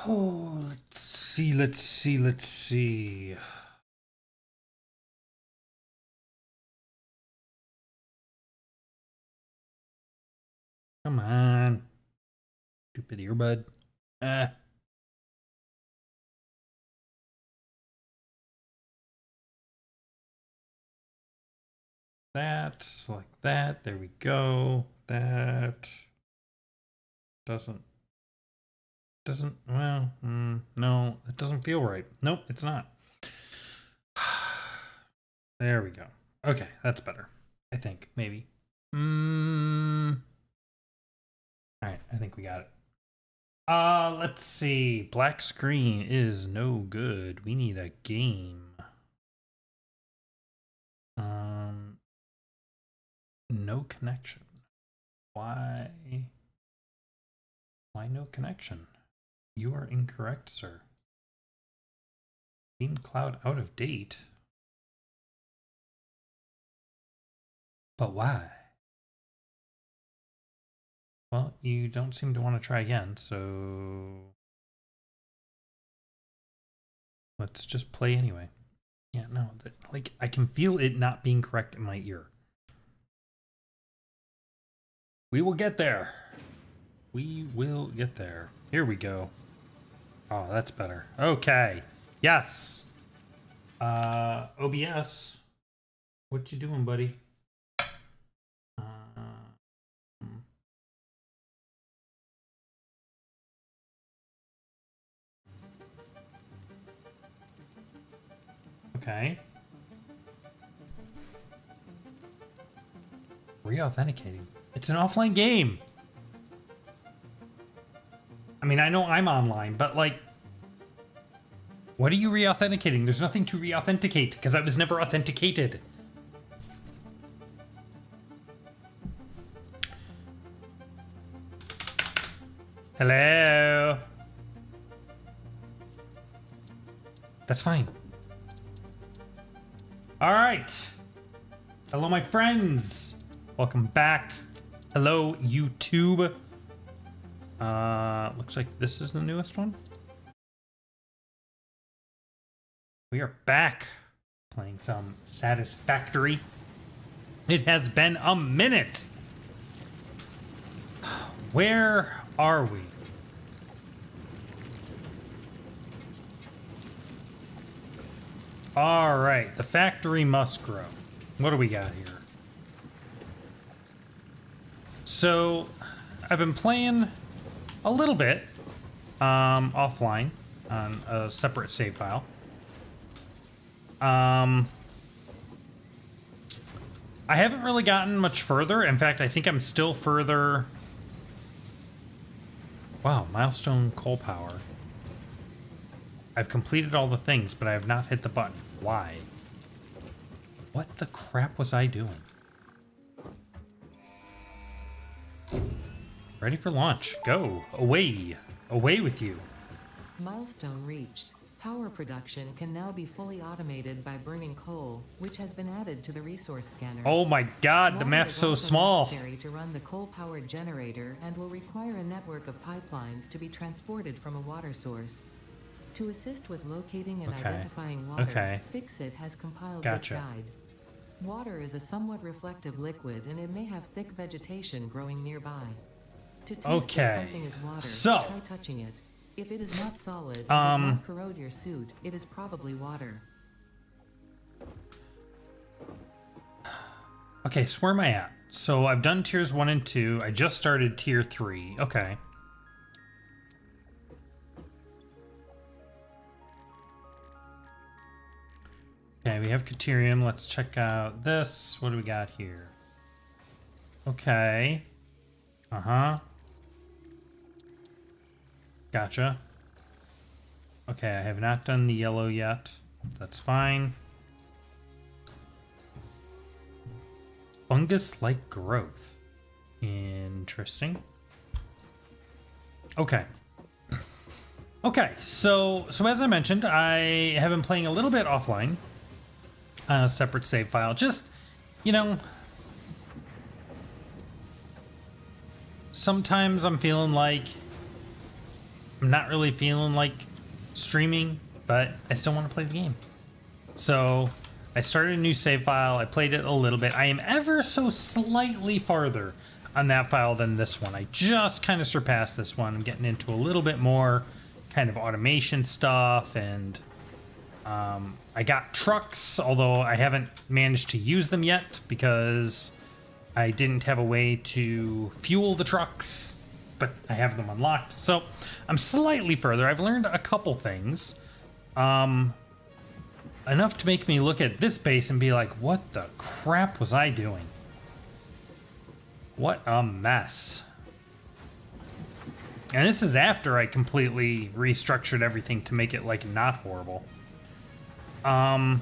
Oh, let's see. Come on. Stupid earbud. Ah. That, select that. There we go. That doesn't, well, no, it doesn't feel right. Nope, it's not. There we go. Okay, that's better. I think, maybe. Alright, I think we got it. Let's see. Black screen is no good. We need a game. No connection. Why? Why no connection? You are incorrect, sir. Theme cloud out of date? But why? Well, you don't seem to want to try again, so let's just play anyway. Yeah, no, like, I can feel it not being correct in my ear. We will get there. We will get there. Here we go. Oh, that's better. Okay. Yes. OBS. What you doing, buddy? Okay. Re-authenticating. It's an offline game. I mean, I know I'm online, but like, what are you re-authenticating? There's nothing to re-authenticate because I was never authenticated. Hello. That's fine. All right. Hello, my friends. Welcome back. Hello, YouTube. Looks like this is the newest one. We are back playing some Satisfactory. It has been a minute. Where are we? All right, the factory must grow. What do we got here? So, I've been playing a little bit offline on a separate save file. I haven't really gotten much further. In fact, I think I'm still further. Wow, milestone coal power. I've completed all the things, but I have not hit the button. Why? What the crap was I doing? Ready for launch. Go. Away. Away with you. Milestone reached. Power production can now be fully automated by burning coal, which has been added to the resource scanner. Oh my god, the map's so small. Necessary to run the coal-powered generator and will require a network of pipelines to be transported from a water source. To assist with locating and identifying water, Fixit has compiled this guide. Water is a somewhat reflective liquid and it may have thick vegetation growing nearby. To test if something is water, try touching it. If it is not solid and does not corrode your suit, it is probably water. Okay, so where am I at? So I've done tiers 1 and 2. I just started tier 3. Okay. Okay, we have Caterium. Let's check out this. What do we got here? Okay. Uh-huh. Gotcha. Okay, I have not done the yellow yet. That's fine. Fungus-like growth. Interesting. Okay. Okay, so as I mentioned, I have been playing a little bit offline. A separate save file. Just, you know, sometimes I'm feeling like I'm not really feeling like streaming, but I still want to play the game. So I started a new save file. I played it a little bit. I am ever so slightly farther on that file than this one. I just kind of surpassed this one. I'm getting into a little bit more kind of automation stuff, and I got trucks, although I haven't managed to use them yet because I didn't have a way to fuel the trucks, but I have them unlocked. So I'm slightly further. I've learned a couple things. Enough to make me look at this base and be like, what the crap was I doing? What a mess. And this is after I completely restructured everything to make it, like, not horrible. I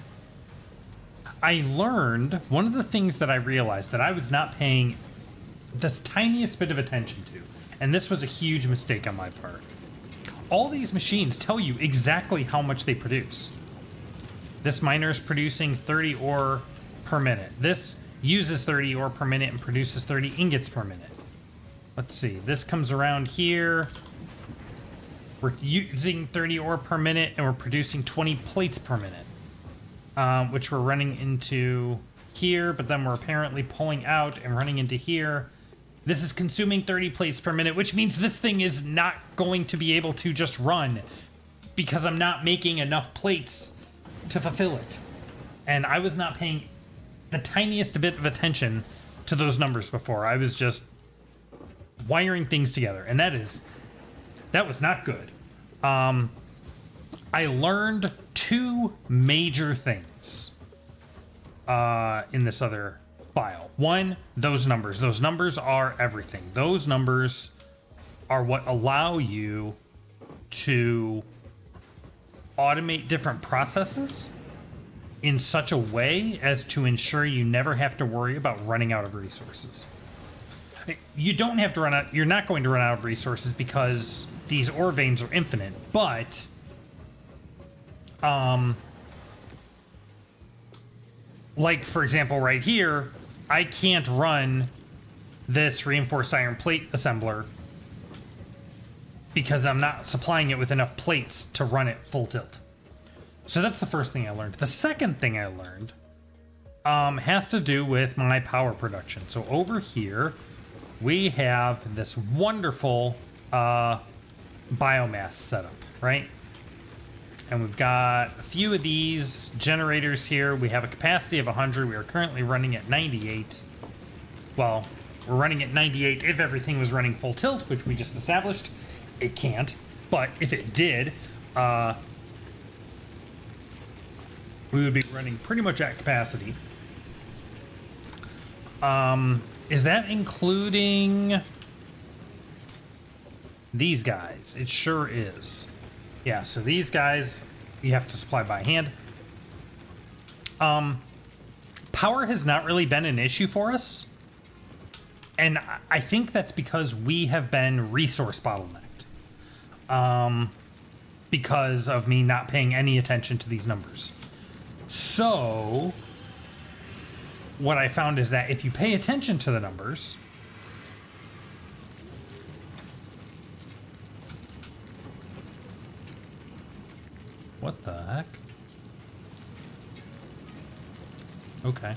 learned, one of the things that I realized that I was not paying the tiniest bit of attention to, and this was a huge mistake on my part. All these machines tell you exactly how much they produce. This miner is producing 30 ore per minute. This uses 30 ore per minute and produces 30 ingots per minute. Let's see, this comes around here. We're using 30 ore per minute and we're producing 20 plates per minute, which we're running into here, but then we're apparently pulling out and running into here. This is consuming 30 plates per minute, which means this thing is not going to be able to just run because I'm not making enough plates to fulfill it. And I was not paying the tiniest bit of attention to those numbers before. I was just wiring things together, and that was not good. I learned two major things in this other file. One, those numbers. Those numbers are everything. Those numbers are what allow you to automate different processes in such a way as to ensure you never have to worry about running out of resources. You don't have to run out, you're not going to run out of resources because these ore veins are infinite, but like for example right here, I can't run this reinforced iron plate assembler because I'm not supplying it with enough plates to run it full tilt. So that's the first thing I learned. The second thing I learned has to do with my power production. So over here, we have this wonderful biomass setup, right? And we've got a few of these generators here. We have a capacity of 100. We are currently running at 98. Well, we're running at 98 if everything was running full tilt, which we just established. It can't, but if it did, we would be running pretty much at capacity. Is that including these guys? It sure is. Yeah, so these guys you have to supply by hand. Power has not really been an issue for us. And I think that's because we have been resource bottlenecked. Because of me not paying any attention to these numbers. So what I found is that if you pay attention to the numbers, what the heck? Okay.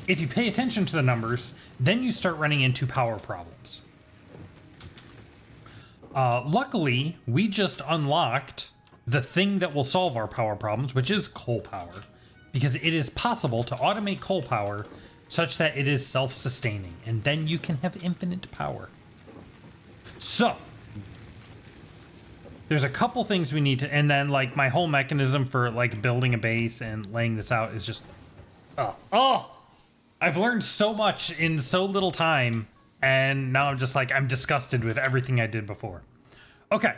If you pay attention to the numbers, then you start running into power problems. Luckily, we just unlocked the thing that will solve our power problems, which is coal power, because it is possible to automate coal power such that it is self-sustaining, and then you can have infinite power. So, there's a couple things we need to, and then like my whole mechanism for like building a base and laying this out is just, I've learned so much in so little time, and now I'm just like, I'm disgusted with everything I did before. Okay.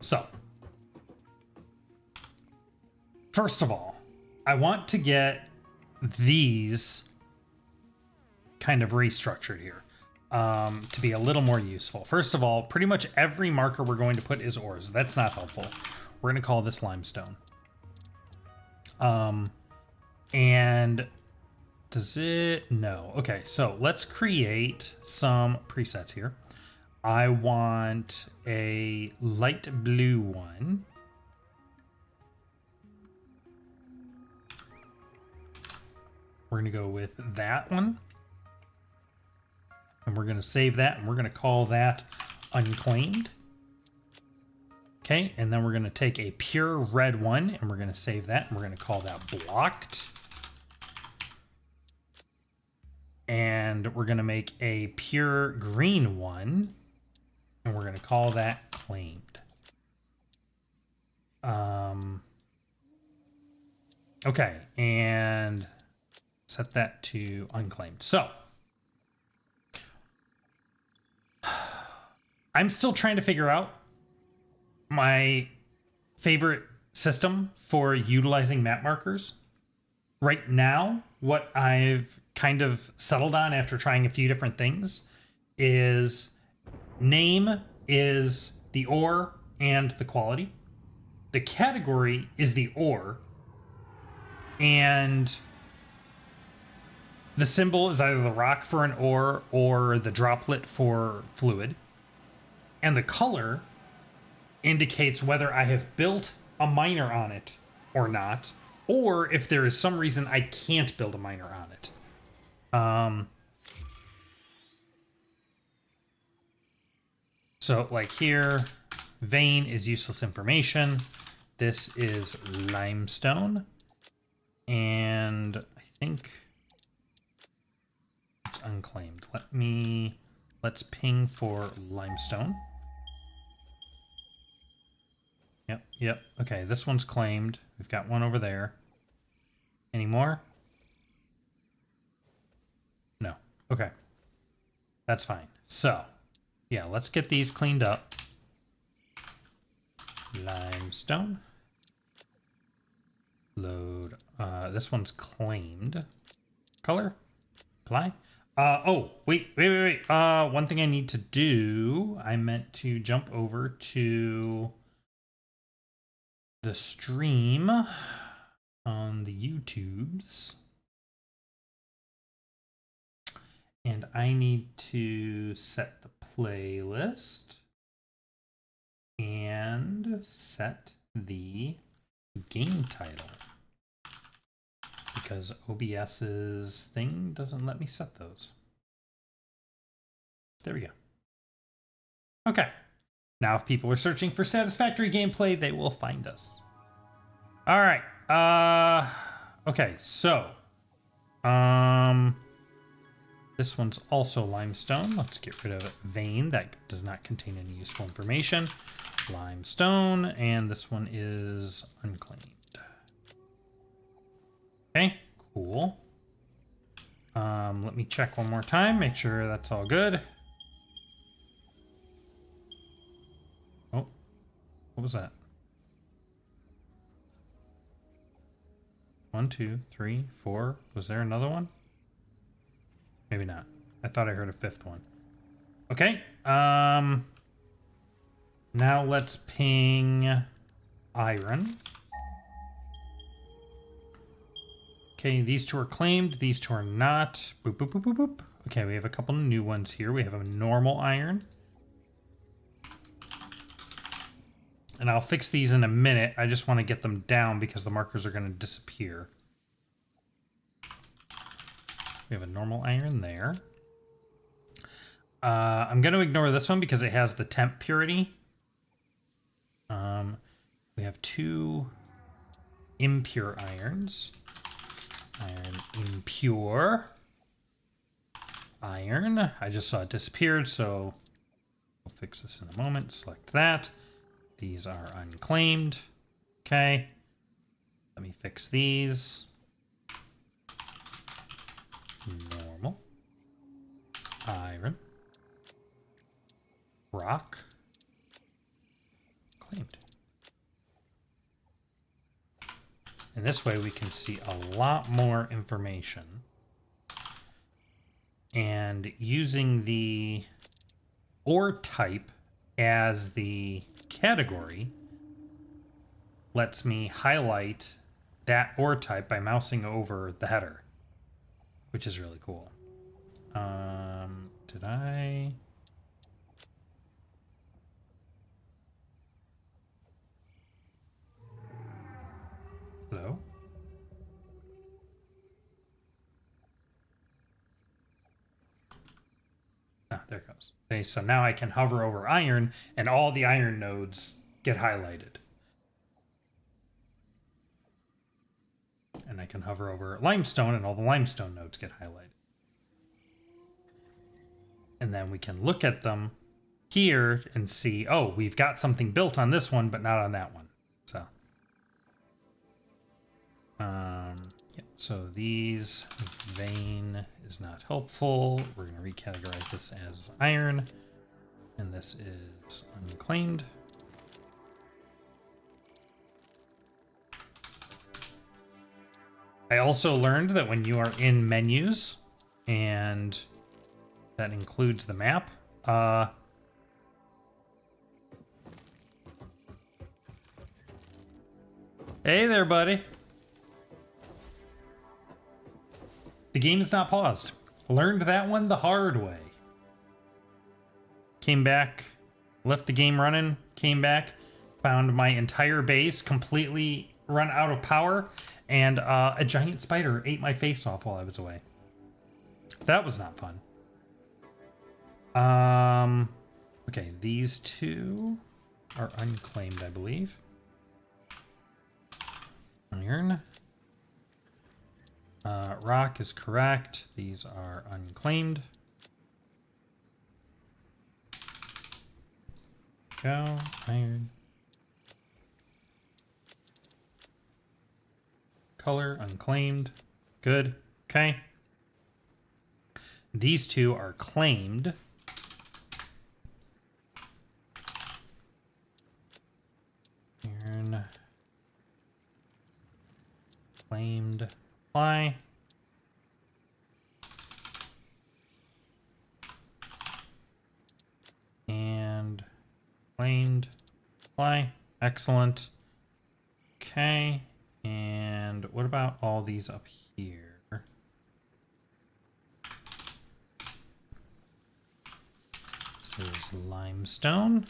So, first of all, I want to get these kind of restructured here to be a little more useful. First of all, pretty much every marker we're going to put is ores. That's not helpful. We're going to call this limestone. And Does it? No. Okay, so let's create some presets here. I want a light blue one. We're going to go with that one. And we're going to save that, and we're going to call that unclaimed. Okay, and then we're going to take a pure red one, and we're going to save that, and we're going to call that blocked. And we're going to make a pure green one, and we're going to call that claimed. Okay, and set that to unclaimed. So I'm still trying to figure out my favorite system for utilizing map markers. Right now, what I've kind of settled on after trying a few different things is name is the ore and the quality. The category is the ore, and the symbol is either the rock for an ore or the droplet for fluid. And the color indicates whether I have built a miner on it or not, or if there is some reason I can't build a miner on it. So like here, vein is useless information. This is limestone. And I think it's unclaimed. Let's ping for limestone. Yep. Okay, this one's claimed. We've got one over there. Any more? No. Okay. That's fine. So, yeah, let's get these cleaned up. Limestone. Load. This one's claimed. Color. Apply. Oh, wait. One thing I need to do, I meant to jump over to the stream on the YouTubes. And I need to set the playlist and set the game title, because OBS's thing doesn't let me set those. There we go. Okay. Now if people are searching for Satisfactory gameplay, they will find us. All right. Okay, so this one's also limestone. Let's get rid of vein. That does not contain any useful information. Limestone, and this one is unclaimed. Okay, cool. Let me check one more time, make sure that's all good. Oh, what was that? 1, 2, 3, 4. Was there another one? Maybe not. I thought I heard a fifth one. Okay. Now let's ping iron. Okay, these two are claimed. These two are not. Boop, boop, boop, boop, boop. Okay, we have a couple new ones here. We have a normal iron. And I'll fix these in a minute. I just want to get them down because the markers are going to disappear. We have a normal iron there. I'm going to ignore this one because it has the temp purity. We have 2 impure irons. Iron impure. Iron. I just saw it disappeared, so we'll fix this in a moment. Select that. These are unclaimed. Okay. Let me fix these. Normal. Iron. Rock. Claimed. And this way we can see a lot more information. And using the ore type as the category lets me highlight that ore type by mousing over the header. which is really cool. Did I... Hello? Ah, there it goes. Okay, so now I can hover over iron, and all the iron nodes get highlighted. And I can hover over limestone, and all the limestone nodes get highlighted. And then we can look at them here and see, oh, we've got something built on this one, but not on that one. So, yeah, so these vein is not helpful. We're going to recategorize this as iron, and this is unclaimed. I also learned that when you are in menus, and that includes the map, hey there, buddy. The game is not paused. Learned that one the hard way. Came back, left the game running, came back, found my entire base completely run out of power, and a giant spider ate my face off while I was away. That was not fun. Okay, these two are unclaimed, I believe. Iron. Rock is correct. These are unclaimed. Go. Iron. Color, unclaimed. Good. Okay. These two are claimed. Iron. Claimed. Apply. And claimed. Apply. Excellent. Okay. And what about all these up here? This is limestone.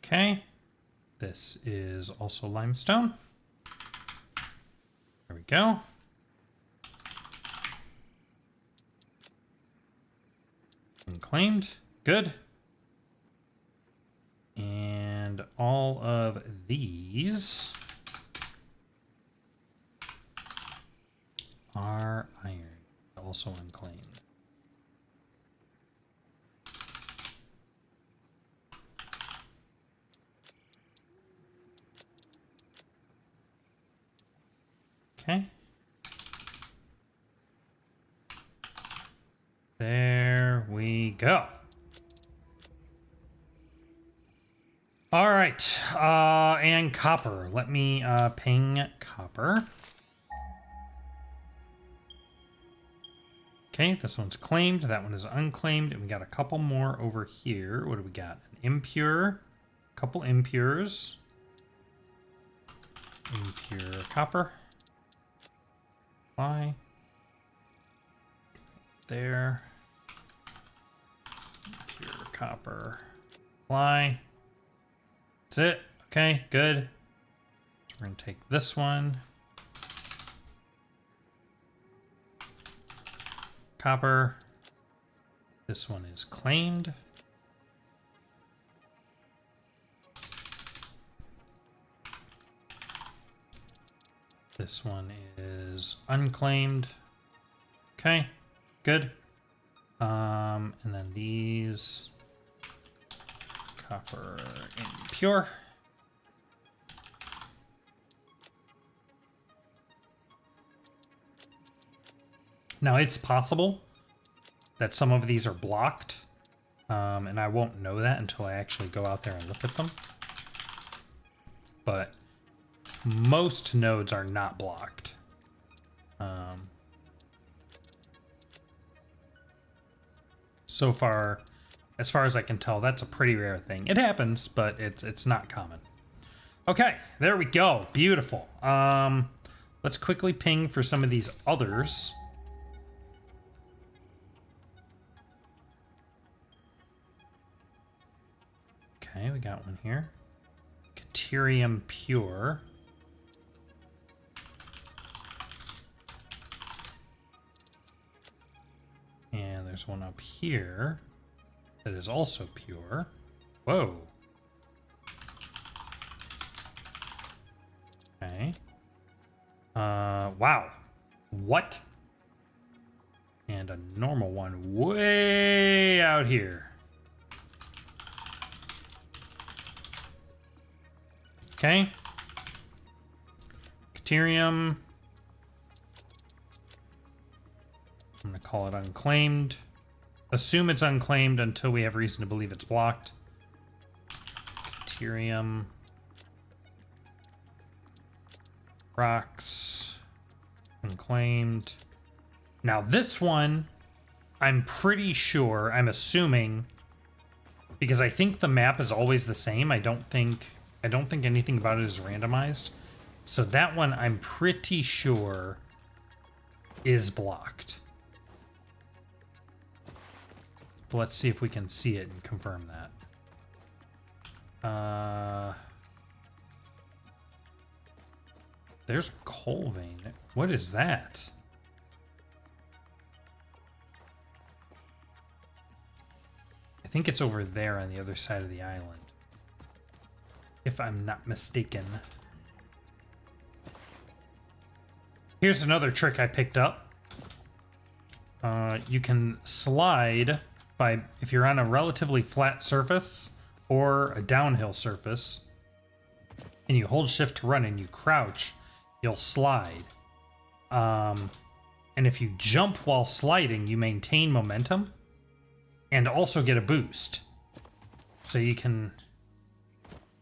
Okay. This is also limestone. There we go. Unclaimed. Good. And all of these are iron, also unclaimed. Okay. There we go. All right, and copper. Let me ping copper. Okay, this one's claimed. That one is unclaimed, and we got a couple more over here. What do we got? An impure, a couple impures. Impure copper. Apply. There. Impure copper. Apply. That's it. Okay, good. So we're going to take this one. Copper. This one is claimed. This one is unclaimed. Okay, good. And then these... Copper impure. Now it's possible that some of these are blocked, and I won't know that until I actually go out there and look at them. But most nodes are not blocked. So far, as far as I can tell, that's a pretty rare thing. It happens, but it's not common. Okay, there we go. Beautiful. Let's quickly ping for some of these others. Okay, we got one here. Caterium Pure. And there's one up here that is also pure. Whoa. Okay. Wow. What? And a normal one way out here. Okay. Caterium. I'm going to call it unclaimed. Assume it's unclaimed until we have reason to believe it's blocked. Caterium. Rocks. Unclaimed. Now this one, I'm pretty sure, I'm assuming, because I think the map is always the same. I don't think anything about it is randomized. So that one I'm pretty sure is blocked. But let's see if we can see it and confirm that. There's a coal vein. What is that? I think it's over there on the other side of the island, if I'm not mistaken. Here's another trick I picked up. You can slide by, if you're on a relatively flat surface or a downhill surface, and you hold shift to run and you crouch, you'll slide. And if you jump while sliding, you maintain momentum and also get a boost. So you can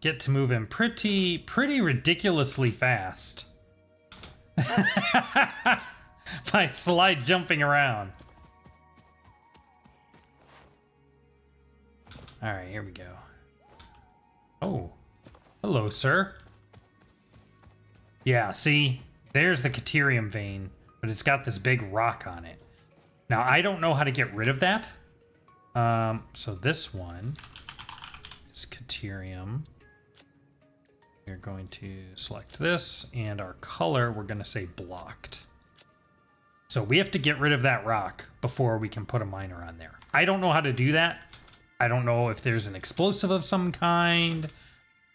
get to move in pretty ridiculously fast by slide jumping around. All right, here we go. Oh, hello, sir. Yeah, see, there's the Caterium vein, but it's got this big rock on it. Now, I don't know how to get rid of that. So this one is Caterium. We're going to select this, and our color, we're going to say blocked. So we have to get rid of that rock before we can put a miner on there. I don't know how to do that. I don't know if there's an explosive of some kind,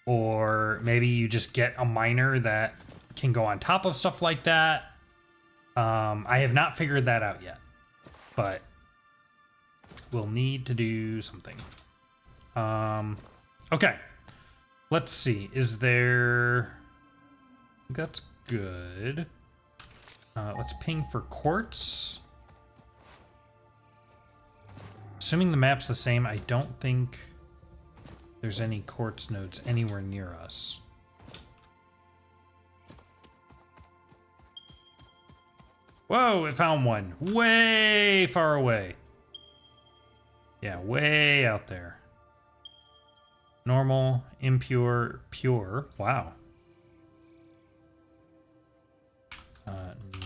or maybe you just get a miner that can go on top of stuff like that. I have not figured that out yet, but we'll need to do something. Okay. Let's see. Is there... That's good. Let's ping for quartz. Assuming the map's the same, I don't think there's any quartz nodes anywhere near us. Whoa, it found one. Way far away. Yeah, way out there. Normal, impure, pure. Wow.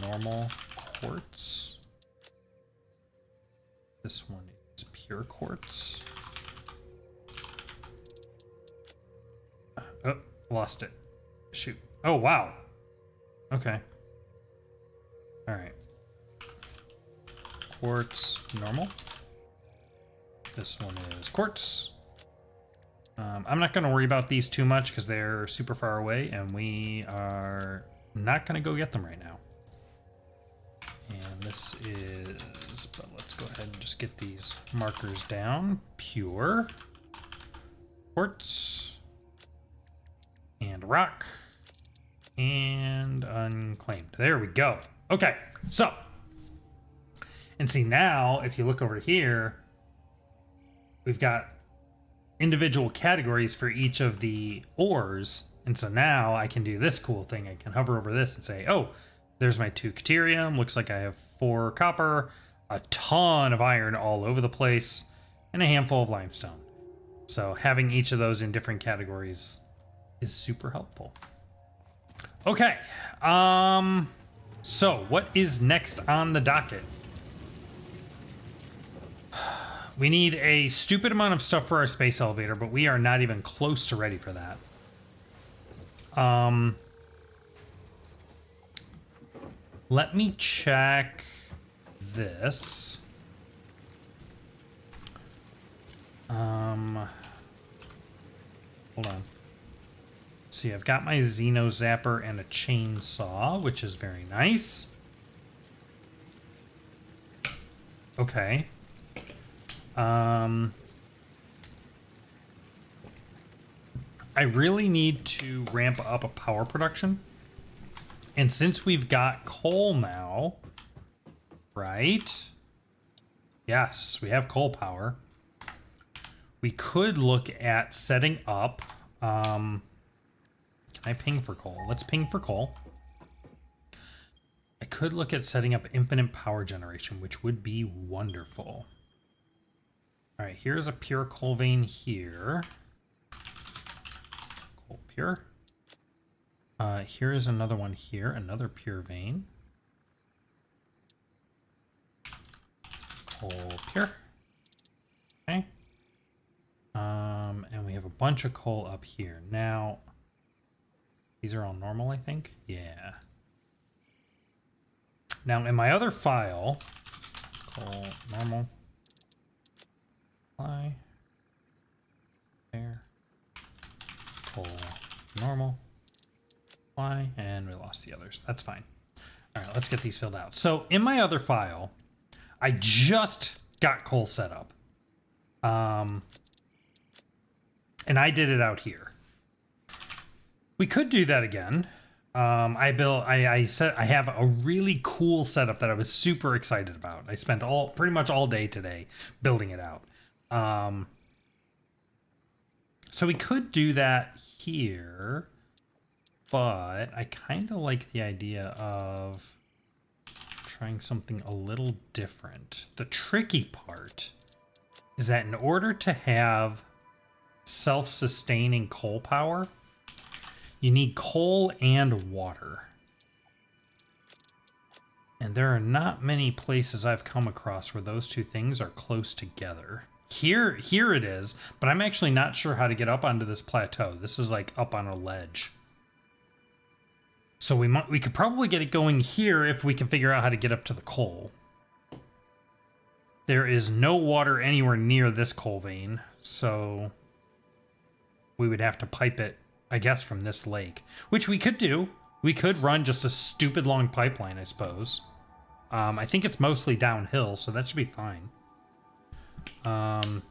Normal quartz. This one is pure quartz. Oh, lost it. Shoot. Oh, wow. Okay. All right. Quartz, normal. This one is quartz. I'm not going to worry about these too much because they're super far away, and we are not going to go get them right now. And this is, but let's go ahead and just get these markers down. Pure, quartz, and rock, and unclaimed. There we go. Okay, so, and see now, if you look over here, we've got individual categories for each of the ores. And so now I can do this cool thing. I can hover over this and say, oh, there's my 2 Caterium. Looks like I have 4 copper, a ton of iron all over the place, and a handful of limestone. So having each of those in different categories is super helpful. Okay, So what is next on the docket? We need a stupid amount of stuff for our space elevator, but we are not even close to ready for that. Let me check this. Hold on. See, I've got my Xeno Zapper and a chainsaw, which is very nice. Okay. I really need to ramp up a power production. And since we've got coal now, right? Yes, we have coal power. We could look at setting up... can I ping for coal? Let's ping for coal. I could look at setting up infinite power generation, which would be wonderful. All right, here's a pure coal vein here. Coal pure. Here is another one here, another pure vein. Coal pure. Okay. And we have a bunch of coal up here. Now, these are all normal, I think? Yeah. Now, in my other file, coal normal, apply, there, coal normal, apply, and we lost the others. That's fine. All right, let's get these filled out. So, in my other file, I just got coal set up. And I did it out here. We could do that again. I said I have a really cool setup that I was super excited about. I spent pretty much all day today building it out. So we could do that here, but I kind of like the idea of trying something a little different. The tricky part is that in order to have self-sustaining coal power, you need coal and water. And there are not many places I've come across where those two things are close together. Here it is, but I'm actually not sure how to get up onto this plateau. This is like up on a ledge. So we could probably get it going here if we can figure out how to get up to the coal. There is no water anywhere near this coal vein, so we would have to pipe it, I guess, from this lake, which we could do. We could run just a stupid long pipeline, I suppose. I think it's mostly downhill, so that should be fine. I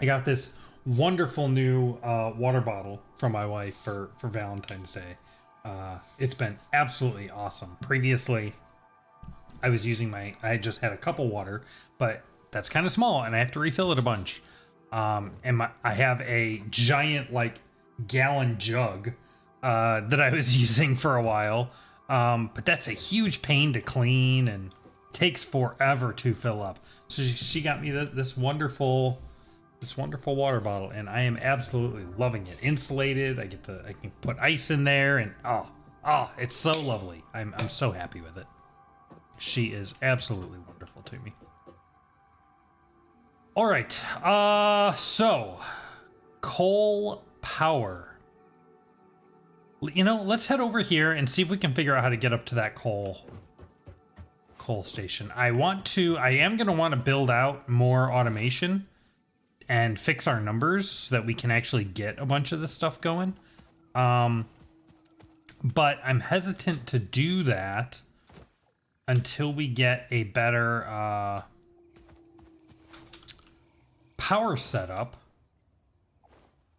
got this wonderful new water bottle from my wife for Valentine's Day. It's been absolutely awesome. Previously, I was using I just had a cup of water, but that's kind of small, and I have to refill it a bunch. And I have a giant, like, gallon jug that I was using for a while. But that's a huge pain to clean and takes forever to fill up. So she got me this wonderful water bottle, and I am absolutely loving it. Insulated. I can put ice in there, and it's so lovely. I'm so happy with it. She is absolutely wonderful to me. All right, so coal power. You know, let's head over here and see if we can figure out how to get up to that coal station. I am going to want to build out more automation and fix our numbers so that we can actually get a bunch of this stuff going. But I'm hesitant to do that until we get a better power setup,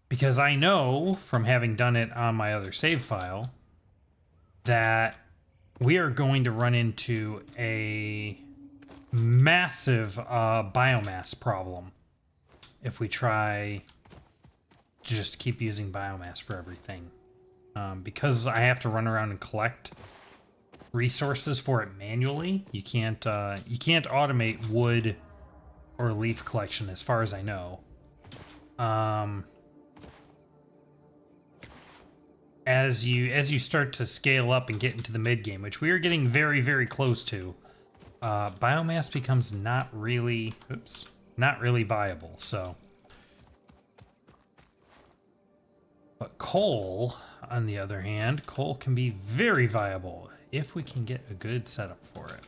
because I know from having done it on my other save file that we are going to run into a massive biomass problem if we try to just keep using biomass for everything, because I have to run around and collect resources for it manually. You can't automate wood or leaf collection, as far as I know. as you start to scale up and get into the mid game, which we are getting very, very close to, biomass becomes not really viable. So, but coal, on the other hand, coal can be very viable if we can get a good setup for it.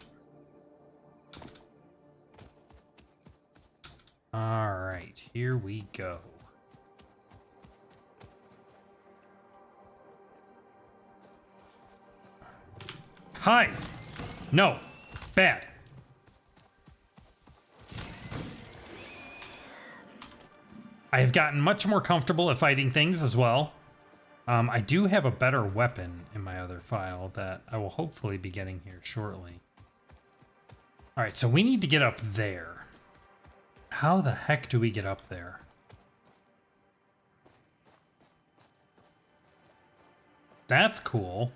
All right, here we go. Hi. No. Bad. I have gotten much more comfortable at fighting things as well. I do have a better weapon in my other file that I will hopefully be getting here shortly. All right, so we need to get up there. How the heck do we get up there? That's cool.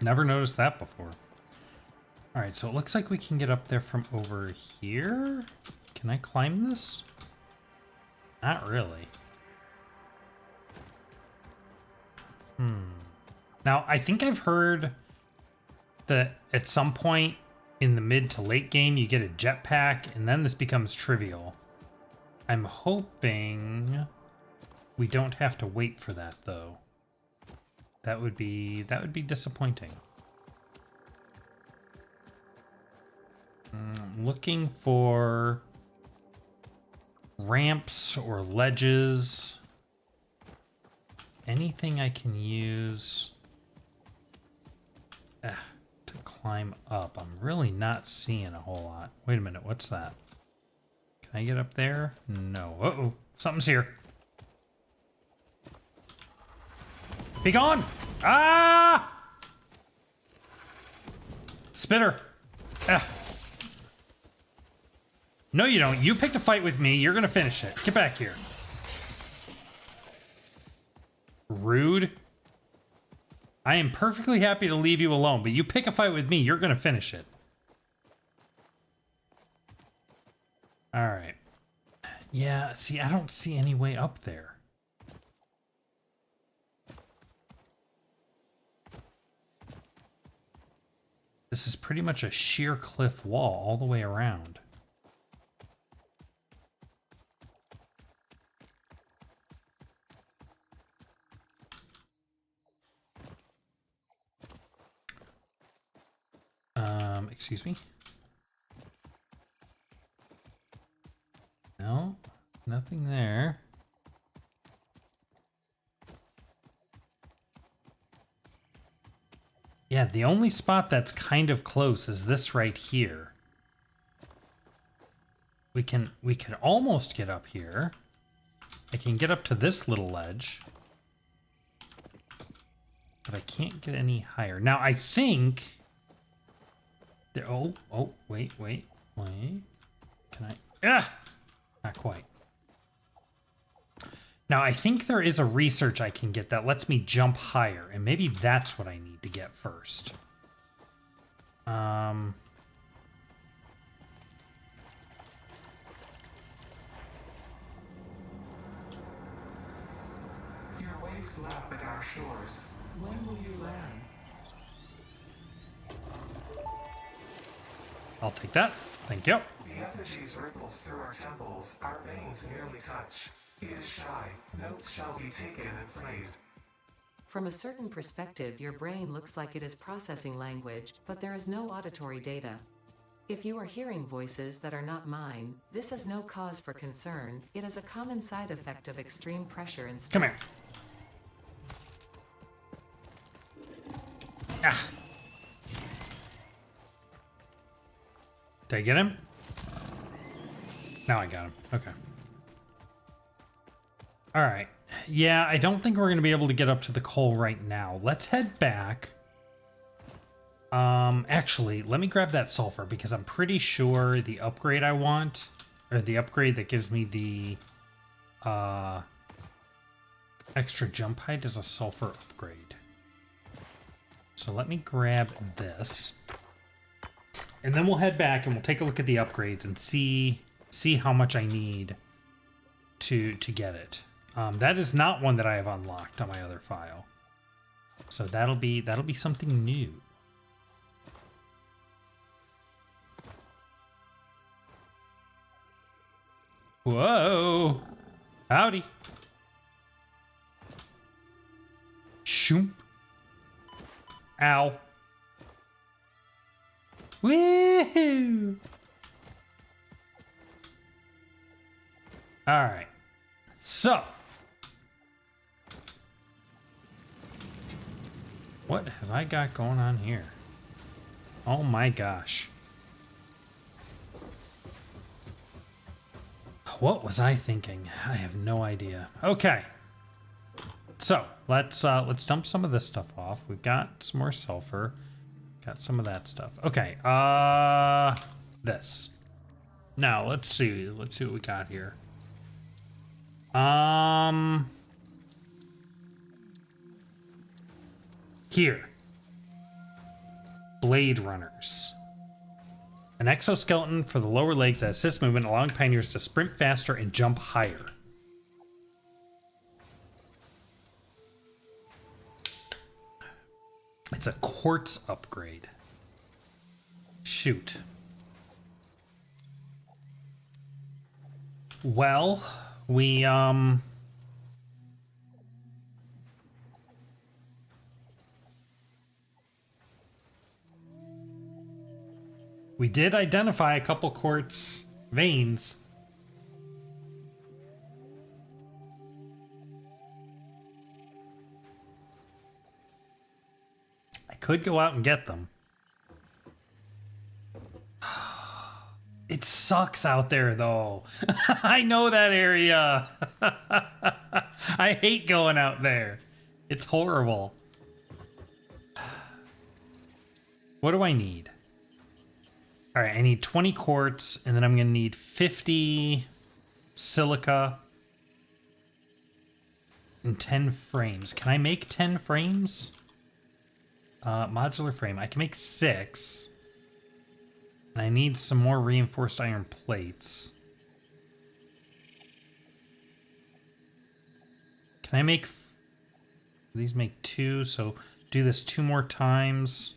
Never noticed that before. All right, so it looks like we can get up there from over here. Can I climb this? Not really. Now, I think I've heard that at some point in the mid to late game, you get a jetpack, and then this becomes trivial. I'm hoping we don't have to wait for that, though. That would be disappointing. I'm looking for ramps or ledges. Anything I can use to climb up. I'm really not seeing a whole lot. Wait a minute, what's that? Can I get up there? No. Uh-oh, something's here. Be gone! Ah! Spitter. Ah. No, you don't. You picked a fight with me. You're gonna finish it. Get back here. Rude. I am perfectly happy to leave you alone, but you pick a fight with me, you're gonna finish it. Alright. Yeah, see, I don't see any way up there. This is pretty much a sheer cliff wall all the way around. Excuse me? No, nothing there. Yeah, the only spot that's kind of close is this right here. We can almost get up here. I can get up to this little ledge. But I can't get any higher. Now, I think... Oh, wait. Can I... Ah! Not quite. Now, I think there is a research I can get that lets me jump higher, and maybe that's what I need to get first. Your waves lap at our shores. When will you land? I'll take that. Thank you. The effigies ripples through our temples. Our veins nearly touch. He is shy. Notes shall be taken and played. From a certain perspective, your brain looks like it is processing language, but there is no auditory data. If you are hearing voices that are not mine, this is no cause for concern. It is a common side effect of extreme pressure and stress. Come here. Ah. Did I get him? Now I got him. Okay. All right. Yeah, I don't think we're going to be able to get up to the coal right now. Let's head back. Actually, let me grab that sulfur because I'm pretty sure the upgrade I want, or the upgrade that gives me the extra jump height is a sulfur upgrade. So let me grab this. And then we'll head back and we'll take a look at the upgrades and see how much I need to get it. That is not one that I have unlocked on my other file. So that'll be something new. Whoa! Howdy. Shoop. Ow. Woohoo! Alright. So. What have I got going on here? Oh my gosh. What was I thinking? I have no idea. Okay. So, let's dump some of this stuff off. We've got some more sulfur. Got some of that stuff. Okay. This. Now, let's see. Let's see what we got here. Here. Blade runners. An exoskeleton for the lower legs that assists movement, allowing pioneers to sprint faster and jump higher. It's a quartz upgrade. Shoot. Well, we did identify a couple quartz veins. I could go out and get them. It sucks out there, though. I know that area. I hate going out there. It's horrible. What do I need? All right, I need 20 quartz, and then I'm going to need 50 silica and 10 frames. Can I make 10 frames? Modular frame. I can make 6. And I need some more reinforced iron plates. Can I make... These make 2, so do this 2 more times.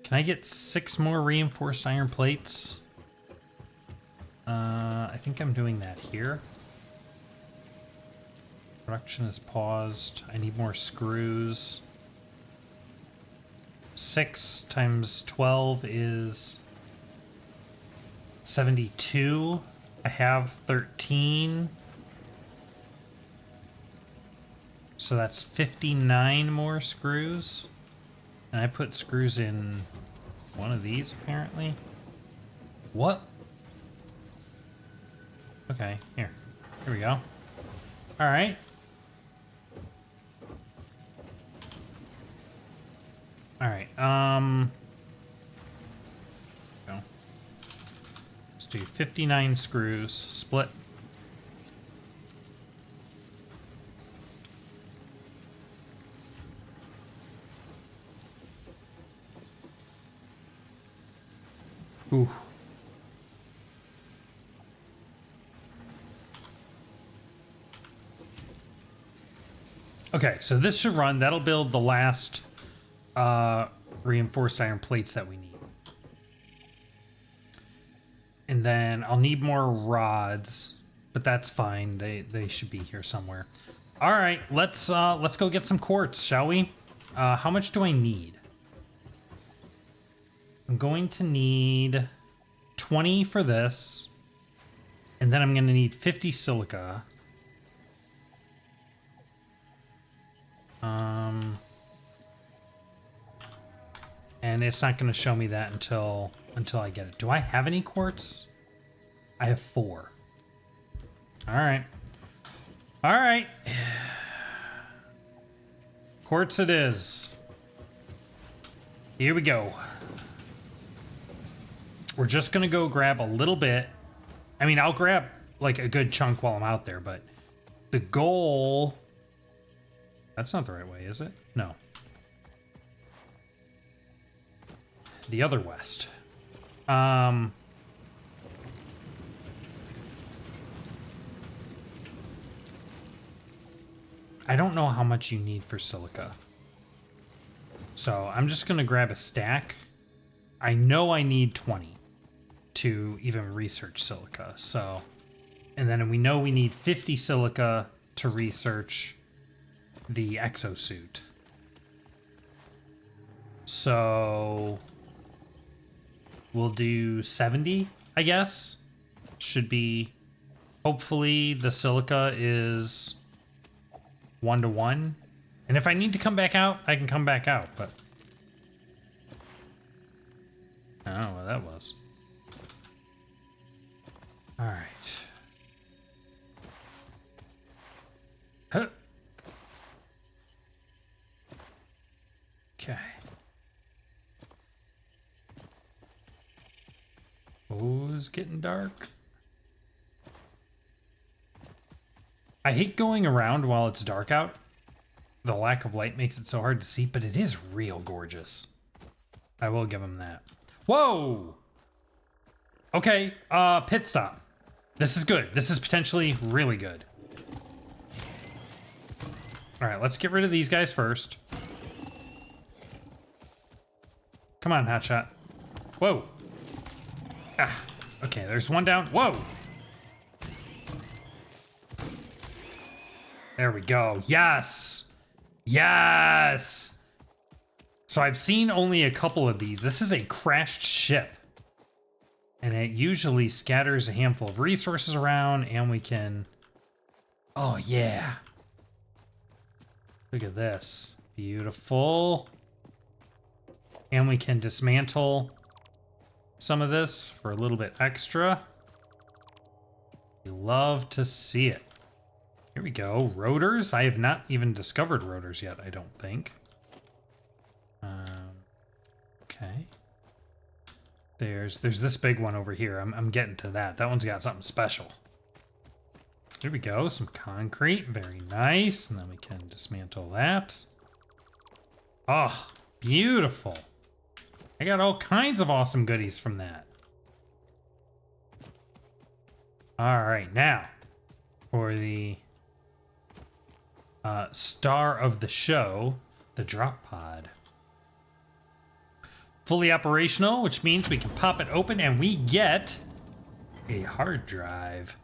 Can I get 6 more reinforced iron plates? I think I'm doing that here. Production is paused. I need more screws. 6 times 12 is 72. I have 13. So that's 59 more screws. And I put screws in one of these, apparently. What? Okay, here. Here we go. Alright. Alright, go. Let's do 59 screws, split. Ooh. Okay, so this should run. That'll build the last reinforced iron plates that we need. And then I'll need more rods, but that's fine. They should be here somewhere. All right, let's go get some quartz, shall we? How much do I need? I'm going to need 20 for this, and then I'm going to need 50 silica. And it's not going to show me that until I get it. Do I have any quartz? I have 4. All right. All right. Quartz it is. Here we go. We're just going to go grab a little bit. I mean, I'll grab like a good chunk while I'm out there, but the goal... That's not the right way, is it? No. The other west. I don't know how much you need for silica. So I'm just going to grab a stack. I know I need 20 to even research silica. So, and then we know we need 50 silica to research the exosuit. So we'll do 70, I guess. Should be, hopefully the silica is 1-to-1. And if I need to come back out, I can come back out, but I don't know what that was. All right. Huh. Okay. Oh, it's getting dark. I hate going around while it's dark out. The lack of light makes it so hard to see, but it is real gorgeous. I will give him that. Whoa! Okay, pit stop. This is good. This is potentially really good. All right, let's get rid of these guys first. Come on, hotshot. Whoa. Ah, okay, there's one down. Whoa! There we go. Yes! Yes! So I've seen only a couple of these. This is a crashed ship. And it usually scatters a handful of resources around, and we can... Oh, yeah. Look at this. Beautiful. And we can dismantle some of this for a little bit extra. We love to see it. Here we go. Rotors. I have not even discovered rotors yet, I don't think. Okay. There's this big one over here. I'm getting to that. That one's got something special. Here we go. Some concrete. Very nice. And then we can dismantle that. Oh, beautiful. I got all kinds of awesome goodies from that. All right, now for the star of the show, the drop pod. Fully operational, which means we can pop it open and we get a hard drive.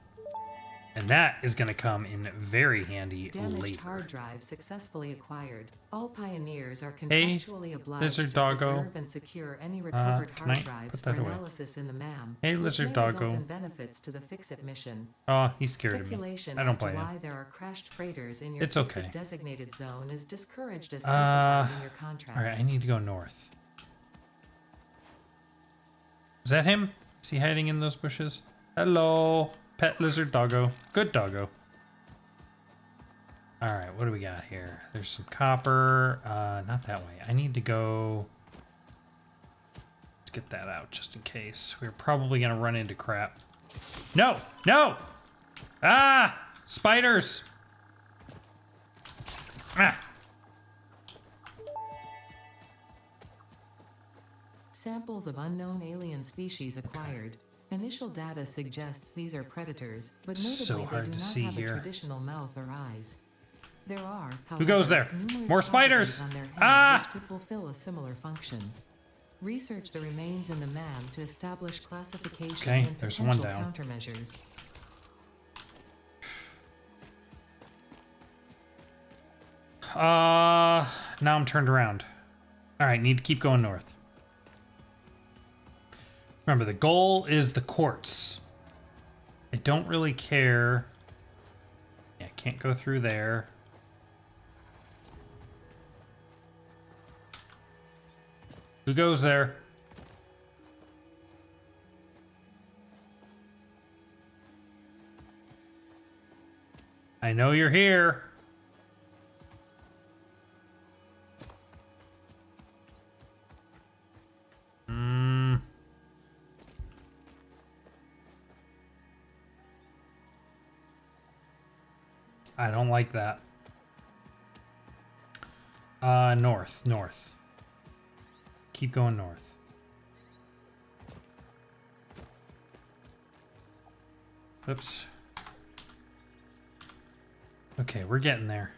And that is going to come in very handy Damaged later. hard drive successfully acquired. All pioneers are contractually obliged lizard to doggo. preserve and secure any recovered Can I hard drives put for that away? analysis in the MAM. Hey, which lizard may doggo. result in benefits to the Fix-It mission. Oh, he's scared of me. Speculation I as don't to play him. why there are crashed freighters in your It's Fix-It okay. designated zone is discouraged as specified in your All contract. right, I need to go north. Is that him? Is he hiding in those bushes? Hello, pet lizard doggo. Good doggo. All right, what do we got here? There's some copper. Not that way. I need to go... Let's get that out just in case. We're probably going to run into crap. No! No! Ah! Spiders! Ah! Samples of unknown alien species acquired. Initial data suggests these are predators, but So notably hard they do to not see have here. a traditional mouth or eyes. There are, Who goes there? numerous More cavities spiders! on their head Ah! which could fulfill a similar function. Research the remains in the MAM to establish classification Okay, and there's one potential down. countermeasures. Now I'm turned around. All right, need to keep going north. Remember, the goal is the quartz. I don't really care. Yeah, can't go through there. Who goes there? I know you're here. I don't like that. North. Keep going north. Oops. Okay, we're getting there.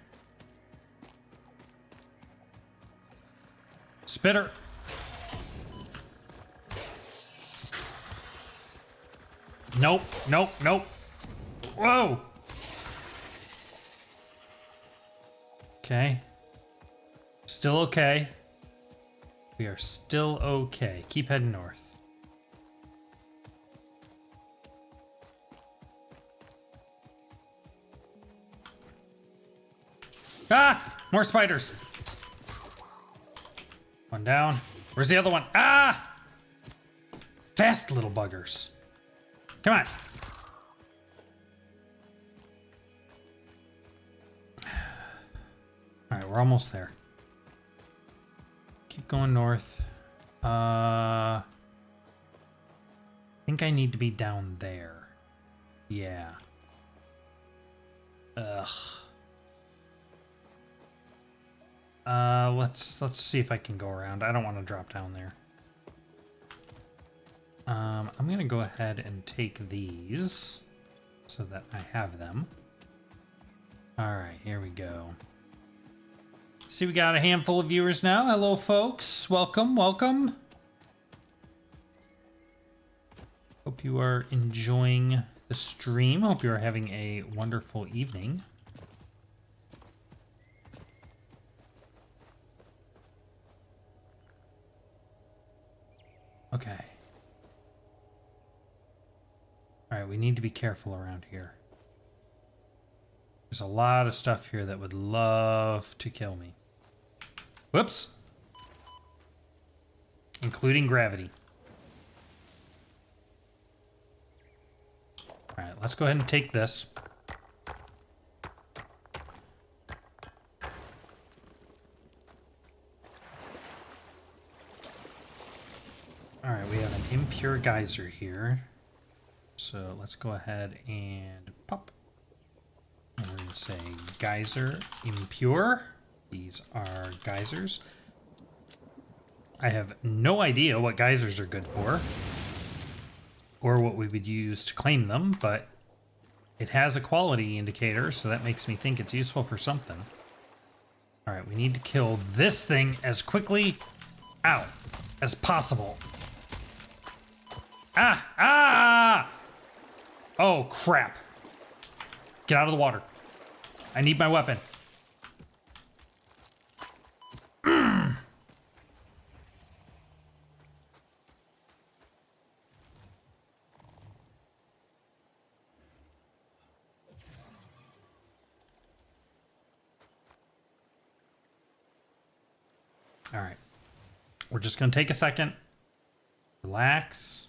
Spitter. Nope, nope, nope. Whoa. Okay. Still okay. We are still okay. Keep heading north. Ah! More spiders. One down. Where's the other one? Ah! Fast little buggers. Come on. Alright, we're almost there. Keep going north. I think I need to be down there. Yeah. Ugh. Let's see if I can go around. I don't want to drop down there. I'm gonna go ahead and take these so that I have them. Alright, here we go. See, we got a handful of viewers now. Hello, folks. Welcome, welcome. Hope you are enjoying the stream. Hope you are having a wonderful evening. Okay. Alright, we need to be careful around here. There's a lot of stuff here that would love to kill me. Whoops. Including gravity. Alright, let's go ahead and take this. Alright, we have an impure geyser here. So let's go ahead and pop. And we're going to say geyser impure. These are geysers. I have no idea what geysers are good for, or what we would use to claim them, but it has a quality indicator, so that makes me think it's useful for something. Alright, we need to kill this thing as quickly out as possible. Ah! Ah! Oh, crap. Get out of the water. I need my weapon. All right. We're just going to take a second. Relax.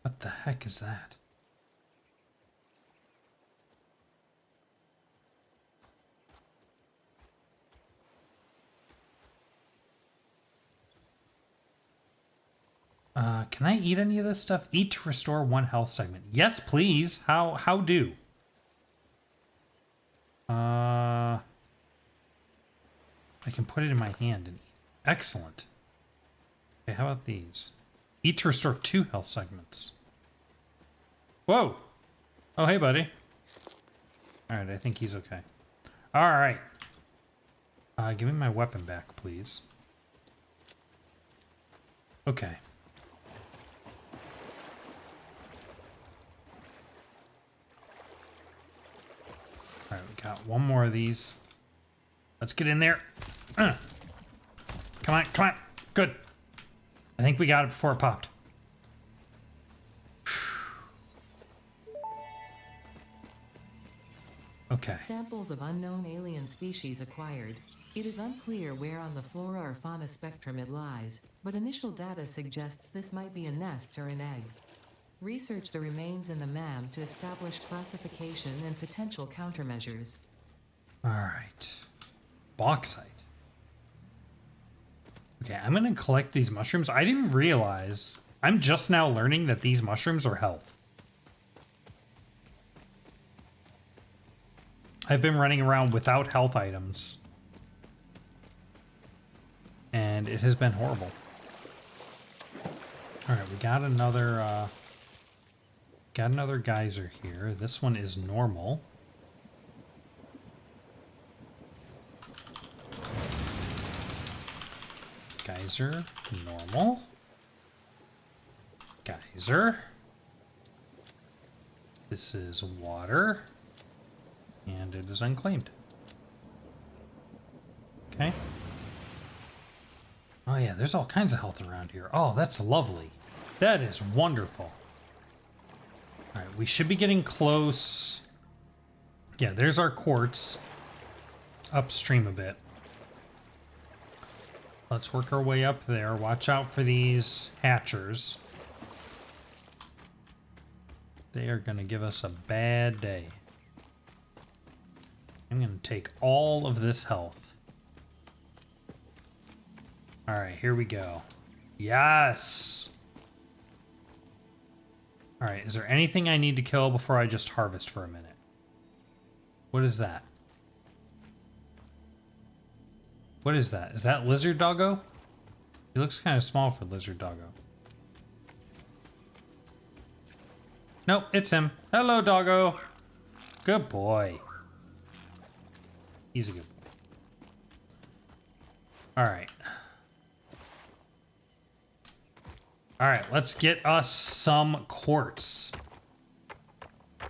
What the heck is that? Can I eat any of this stuff? Eat to restore 1 health segment. Yes, please. How do? I can put it in my hand and eat. Excellent. Okay, how about these? Eat to restore 2 health segments. Whoa! Oh, hey, buddy. Alright, I think he's okay. Alright. Give me my weapon back, please. Okay. Alright, we got one more of these. Let's get in there. Come on, come on. Good. I think we got it before it popped. Okay. Samples of unknown alien species acquired. It is unclear where on the flora or fauna spectrum it lies, but initial data suggests this might be a nest or an egg. Research the remains in the MAM to establish classification and potential countermeasures. All right. Bauxite. Okay, I'm going to collect these mushrooms. I didn't realize. I'm just now learning that these mushrooms are health. I've been running around without health items. And it has been horrible. Alright, we got another geyser here. This one is normal. Geyser, normal. Geyser. This is water. And it is unclaimed. Okay. Oh yeah, there's all kinds of health around here. Oh, that's lovely. That is wonderful. Alright, we should be getting close. Yeah, there's our quartz. Upstream a bit. Let's work our way up there. Watch out for these hatchers. They are going to give us a bad day. I'm going to take all of this health. Alright, here we go. Yes! Alright, is there anything I need to kill before I just harvest for a minute? What is that? What is that? Is that lizard doggo? He looks kind of small for lizard doggo. Nope, it's him. Hello, doggo. Good boy. He's a good boy. Alright. Alright, let's get us some quartz. I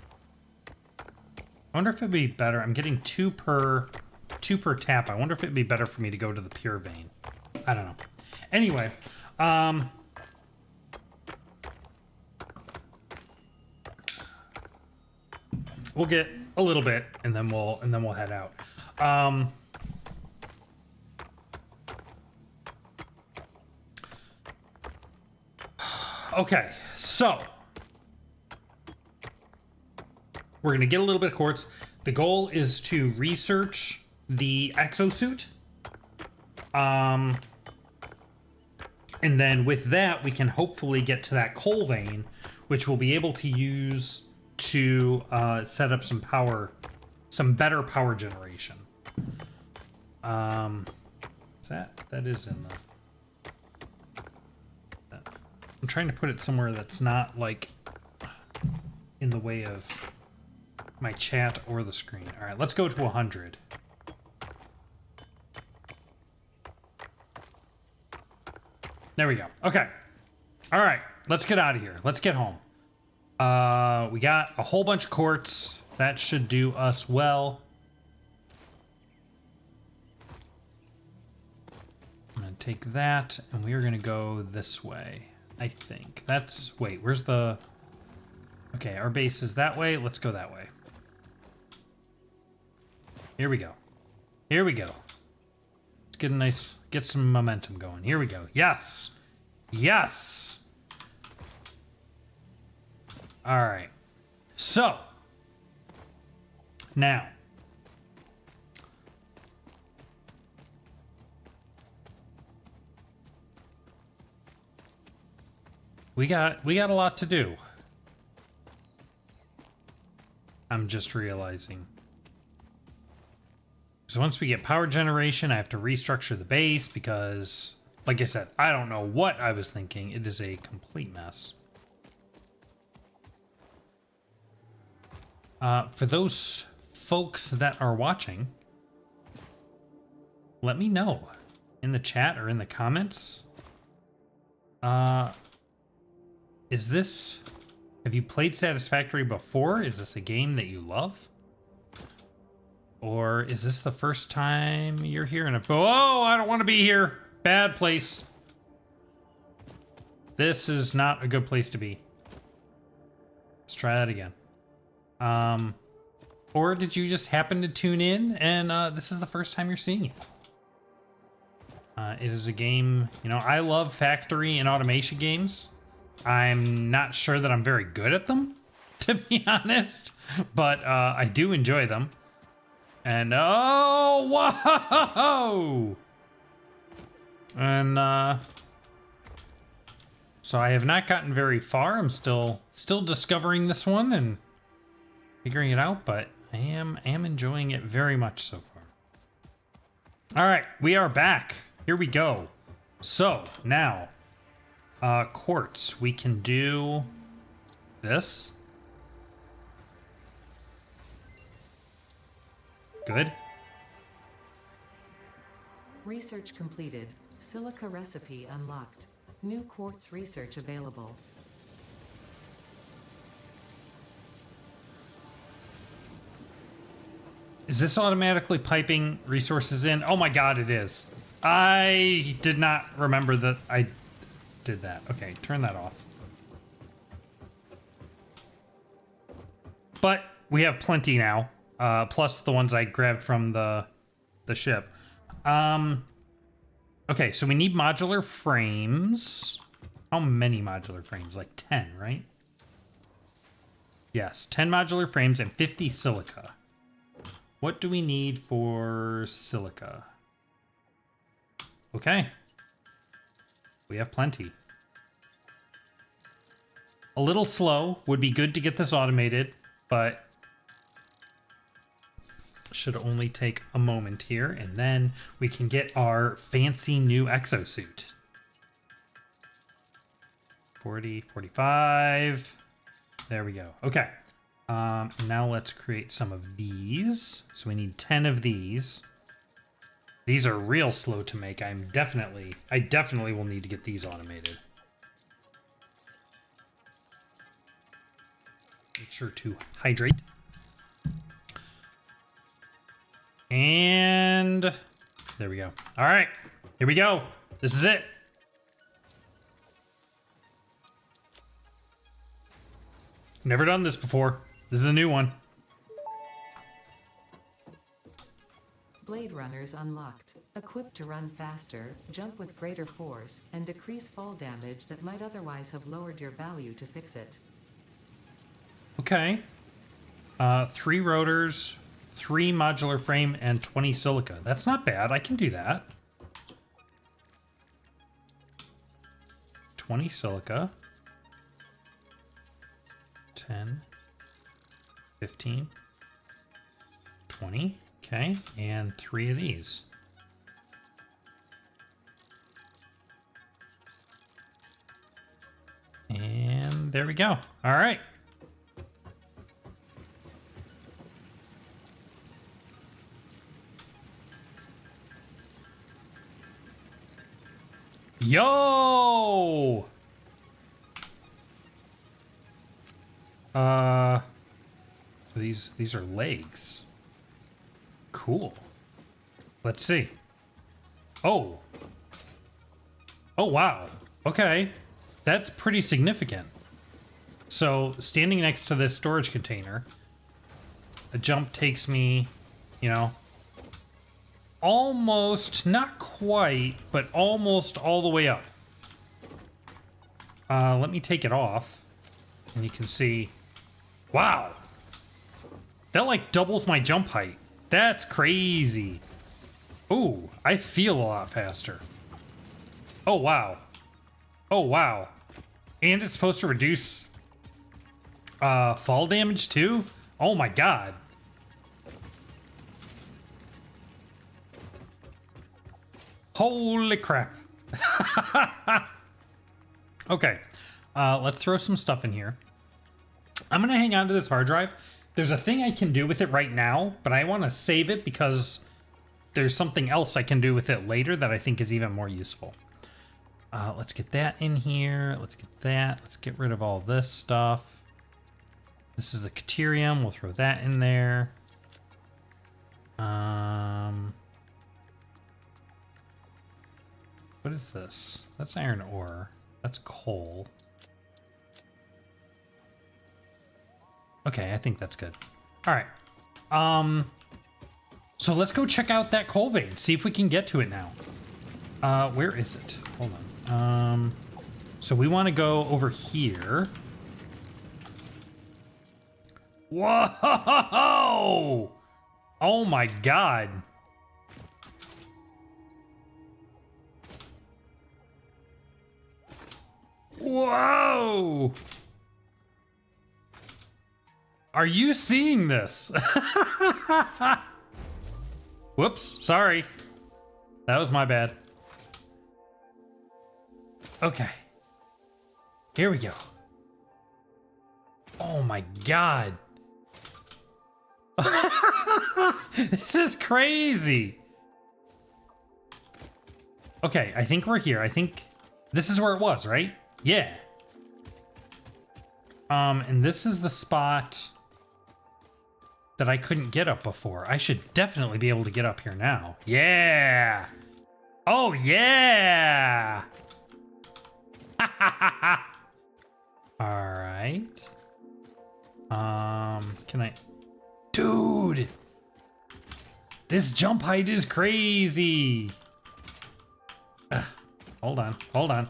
wonder if it'd be better. I'm getting two per tap. I wonder if it'd be better for me to go to the pure vein. I don't know. Anyway, we'll get a little bit and then we'll head out. Okay, so we're gonna get a little bit of quartz. The goal is to research the exosuit. And then with that, we can hopefully get to that coal vein, which we'll be able to use to set up some power, some better power generation. That is in the... I'm trying to put it somewhere that's not, like, in the way of my chat or the screen. All right, let's go to 100. There we go. Okay. All right, let's get out of here. Let's get home. We got a whole bunch of quartz. That should do us well. I'm going to take that, and we are going to go this way. I think that's, wait, where's the, okay, our base is that way. Let's go that way. Here we go. Here we go. Let's get get some momentum going. Here we go. Yes. Yes. All right. So now we got a lot to do. I'm just realizing. So once we get power generation, I have to restructure the base because, like I said, I don't know what I was thinking. It is a complete mess. For those folks that are watching, let me know in the chat or in the comments. Is this... Have you played Satisfactory before? Is this a game that you love? Or is this the first time you're here in a... Oh, I don't want to be here. Bad place. This is not a good place to be. Let's try that again. Or did you just happen to tune in and this is the first time you're seeing it? It is a game, you know, I love factory and automation games. I'm not sure that I'm very good at them, to be honest, but I do enjoy them. And oh, whoa! And so I have not gotten very far. I'm still discovering this one and figuring it out, but I am enjoying it very much so far. All right, we are back. Here we go. So now, quartz. We can do this. Good. Research completed. Silica recipe unlocked. New quartz research available. Is this automatically piping resources in? Oh my god, it is. I did not remember that I did that. Okay, turn that off. But we have plenty now, plus the ones I grabbed from the ship. Okay, so we need modular frames. How many modular frames? Like 10, right? Yes, 10 modular frames and 50 silica. What do we need for silica? Okay. We have plenty. A little slow. Would be good to get this automated, but should only take a moment here, and then we can get our fancy new exosuit. 40, 45. There we go. Okay. Now let's create some of these. So we need 10 of these. These are real slow to make. I definitely will need to get these automated. Make sure to hydrate. And there we go. All right, here we go. This is it. Never done this before. This is a new one. Blade runners unlocked. Equipped to run faster, jump with greater force, and decrease fall damage that might otherwise have lowered your value to fix it. Okay. 3 rotors, 3 modular frame, and 20 silica. That's not bad. I can do that. 20 silica. 10. 15. 20. Okay. And 3 of these. And there we go. All right. Yo! These are legs. Cool. Let's see. Oh. Oh, wow. Okay. That's pretty significant. So, standing next to this storage container, a jump takes me, you know, almost, not quite, but almost all the way up. Let me take it off, and you can see, wow, that like doubles my jump height. That's crazy. Ooh, I feel a lot faster. Oh, wow. Oh, wow. And it's supposed to reduce fall damage too? Oh my god. Holy crap. Okay, let's throw some stuff in here. I'm gonna hang on to this hard drive. There's a thing I can do with it right now, but I want to save it because there's something else I can do with it later that I think is even more useful. Let's get that in here. Let's get that. Let's get rid of all this stuff. This is the Caterium. We'll throw that in there. What is this? That's iron ore. That's coal. Okay, I think that's good. All right. So let's go check out that coal vein. See if we can get to it now. Where is it? Hold on. So we want to go over here. Whoa! Oh my god. Whoa! Are you seeing this? Whoops, sorry. That was my bad. Okay. Here we go. Oh my god. This is crazy. Okay, I think we're here. I think this is where it was, right? Yeah. And this is the spot that I couldn't get up before. I should definitely be able to get up here now. Yeah. Oh, yeah. All right. Can I? Dude, this jump height is crazy. Hold on.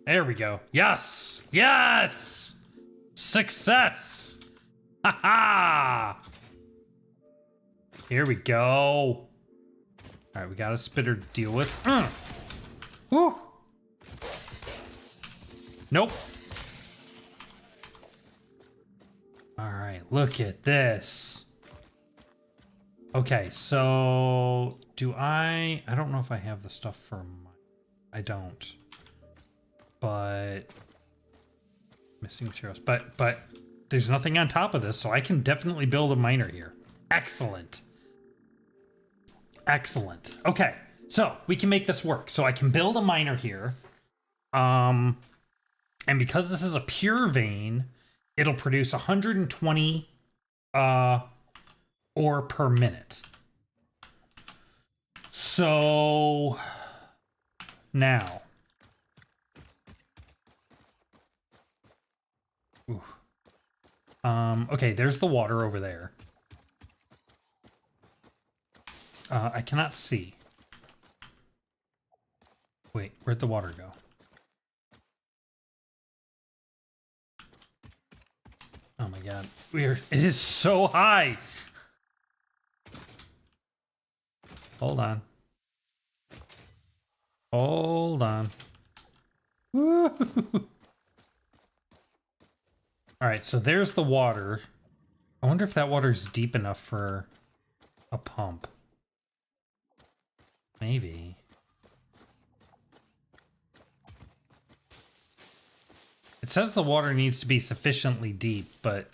There we go. Yes. Success. Ha ha. Here we go. All right, we got a spitter to deal with. Woo. Nope. All right, look at this. Okay, so do I don't know if I have the stuff for my, I don't. But missing materials. But there's nothing on top of this, so I can definitely build a miner here. Excellent. Okay, so we can make this work. So I can build a miner here. And because this is a pure vein, it'll produce 120 ore per minute. So now, okay, there's the water over there. I cannot see. Wait, where'd the water go? Oh my god. Weird. It is so high. Hold on. Woo. Alright, so there's the water. I wonder if that water is deep enough for a pump. Maybe. It says the water needs to be sufficiently deep, but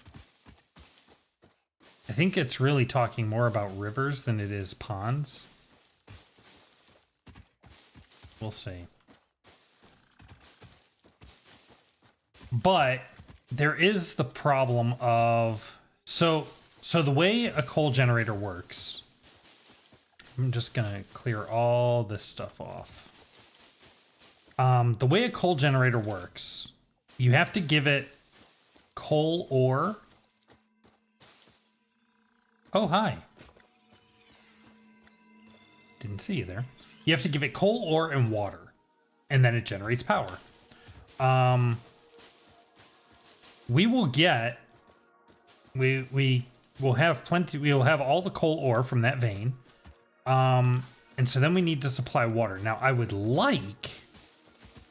I think it's really talking more about rivers than it is ponds. We'll see. But there is the problem of so the way a coal generator works. I'm just gonna clear all this stuff off. The way a coal generator works, you have to give it coal ore. Oh, hi. Didn't see you there. You have to give it coal ore and water, and then it generates power. We will get, we will have plenty, we will have all the coal ore from that vein. And so then we need to supply water. Now I would like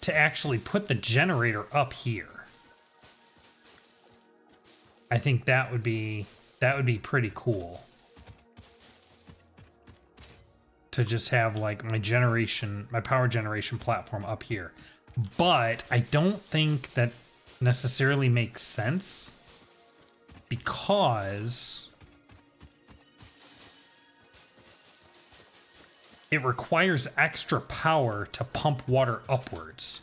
to actually put the generator up here. I think that would be pretty cool. To just have like my power generation platform up here. But I don't think that necessarily makes sense because it requires extra power to pump water upwards.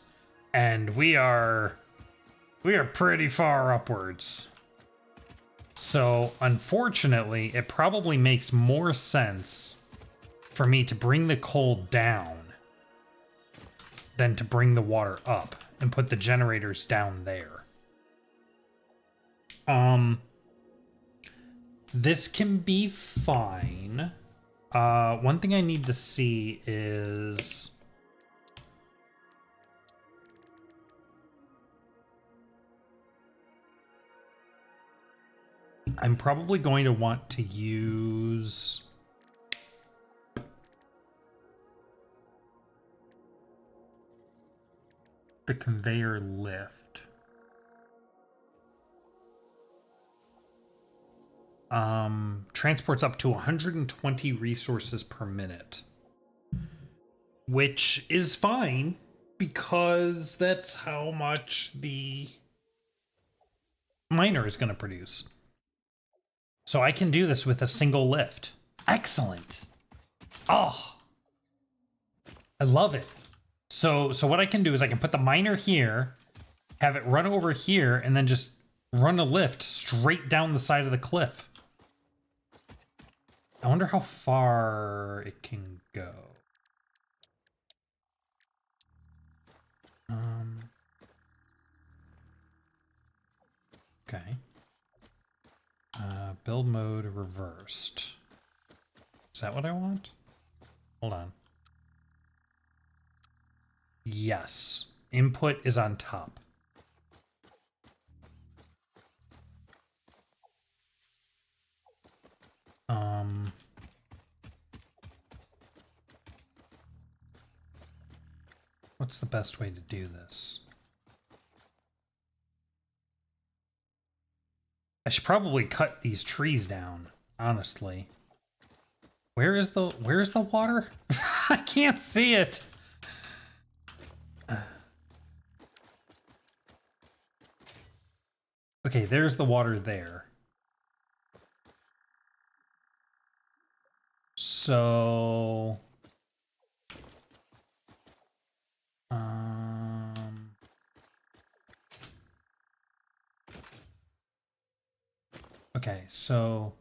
And we are pretty far upwards. So unfortunately, it probably makes more sense for me to bring the coal down than to bring the water up and put the generators down there. This can be fine. One thing I need to see is I'm probably going to want to use the conveyor lift. Transports up to 120 resources per minute, which is fine because that's how much the miner is going to produce. So I can do this with a single lift. Excellent. Oh, I love it. So what I can do is I can put the miner here, have it run over here, and then just run a lift straight down the side of the cliff. I wonder how far it can go. Okay. Build mode reversed. Is that what I want? Hold on. Yes. Input is on top. What's the best way to do this? I should probably cut these trees down, honestly. Where's the water? I can't see it. Okay, there's the water there. So okay, so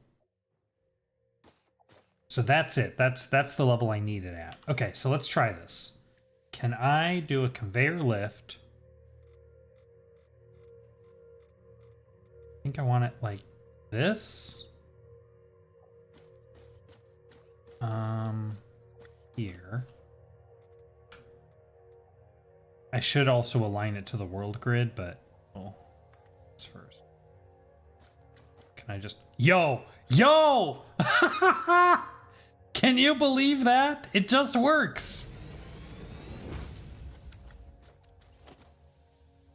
that's it. That's the level I need it at. Okay, so let's try this. Can I do a conveyor lift? I think I want it like this. Here. I should also align it to the world grid, but well, that's first. Can I just... Yo! Can you believe that? It just works!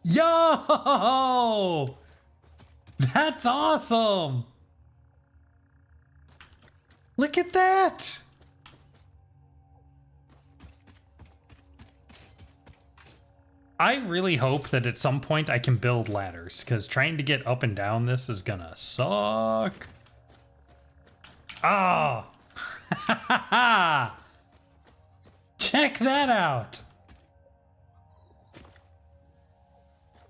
Yo! That's awesome! Look at that! I really hope that at some point I can build ladders, because trying to get up and down this is gonna suck. Ah! Check that out!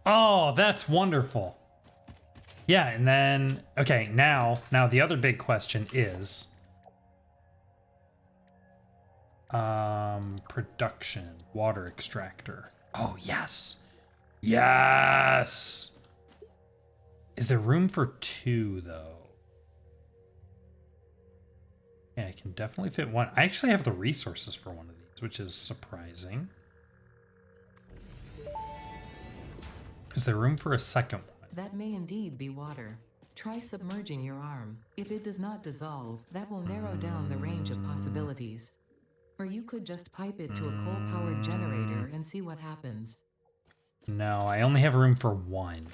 Oh, that's wonderful. Yeah, and then, okay, now the other big question is... production, water extractor. Oh, yes. Yes! Is there room for 2, though? Yeah, I can definitely fit 1. I actually have the resources for one of these, which is surprising. Is there room for a second one? That may indeed be water. Try submerging your arm. If it does not dissolve, that will narrow down the range of possibilities. Or you could just pipe it to a coal-powered generator and see what happens. No, I only have room for 1.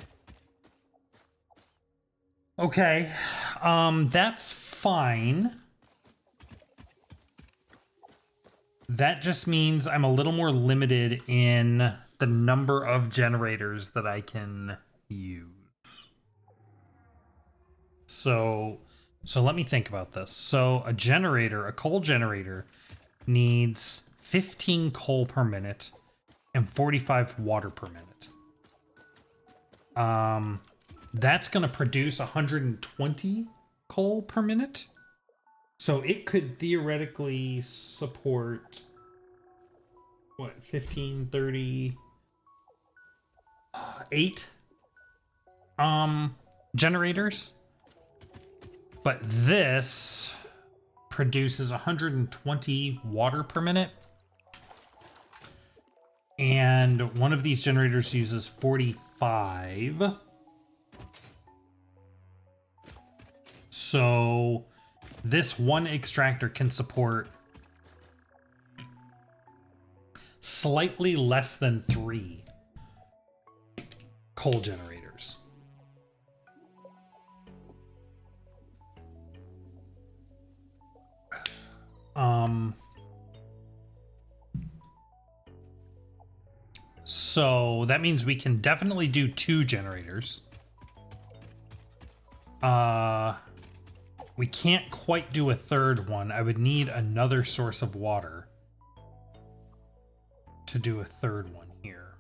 Okay, that's fine. That just means I'm a little more limited in the number of generators that I can use. So let me think about this. So a coal generator, needs 15 coal per minute and 45 water per minute. That's going to produce 120 coal per minute. So it could theoretically support, what, 15, 30, 8 generators. But this produces 120 water per minute. And one of these generators uses 45. So this one extractor can support slightly less than 3 coal generators. So that means we can definitely do 2 generators. We can't quite do a third one. I would need another source of water. to do a third one here.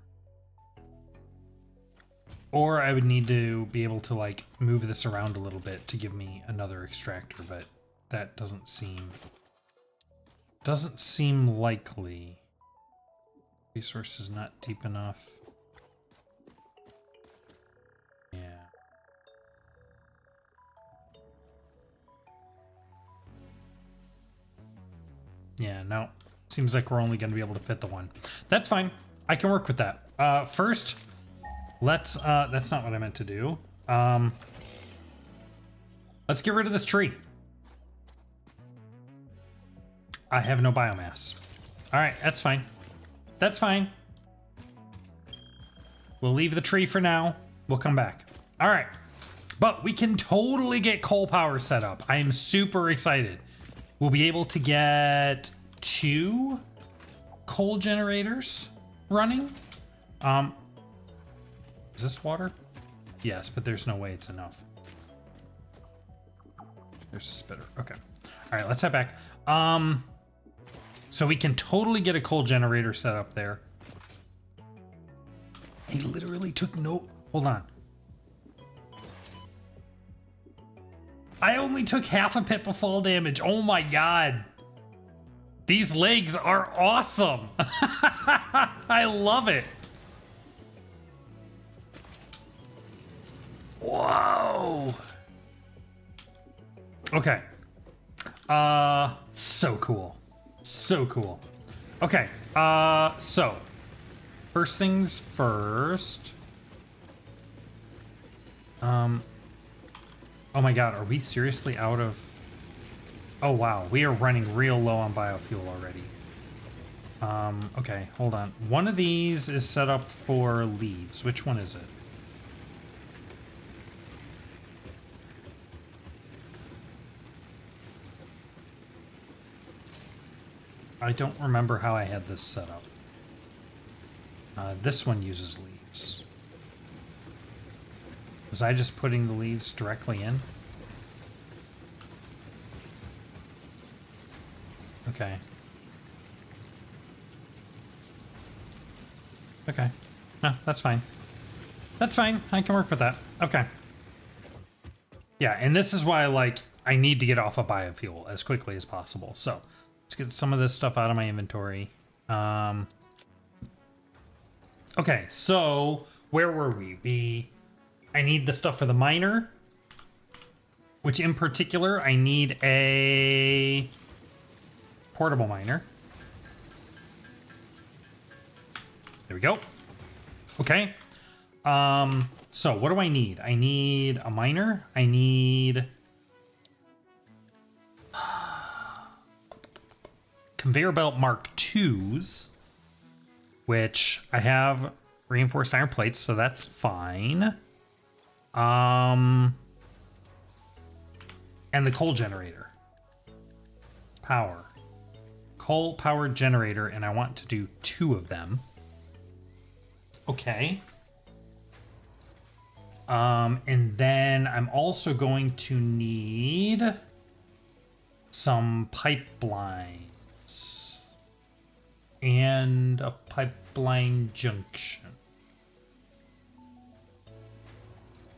Or I would need to be able to like move this around a little bit to give me another extractor, but that doesn't seem likely. Resource is not deep enough. Yeah. Yeah, no. Seems like we're only going to be able to fit the one. That's fine. I can work with that. First, let's, that's not what I meant to do. Let's get rid of this tree. I have no biomass. All right, that's fine. That's fine. We'll leave the tree for now. We'll come back. All right. But we can totally get coal power set up. I am super excited. We'll be able to get 2 coal generators running. Is this water? Yes, but there's no way it's enough. There's a spitter. Okay. All right, let's head back. So we can totally get a coal generator set up there. I literally took no... Hold on. I only took half a pip of fall damage. Oh my god. These legs are awesome. I love it. Whoa. Okay. So cool. So cool. Okay. So first things first. Oh my god, are we seriously out of... Oh wow, we are running real low on biofuel already. Okay, hold on. One of these is set up for leaves. Which one is it? I don't remember how I had this set up. This one uses leaves. Was I just putting the leaves directly in? Okay. Okay. No, that's fine. That's fine. I can work with that. Okay. Yeah, and this is why, like, I need to get off of biofuel as quickly as possible. So, let's get some of this stuff out of my inventory. Okay, so where were we? I need the stuff for the miner, which in particular, I need a portable miner. There we go. Okay. So what do I need? I need a miner. I need conveyor belt Mark IIs, which I have reinforced iron plates, so that's fine. And the coal generator. Power. Coal power generator, and I want to do 2 of them. Okay. And then I'm also going to need some pipelines and a pipeline junction.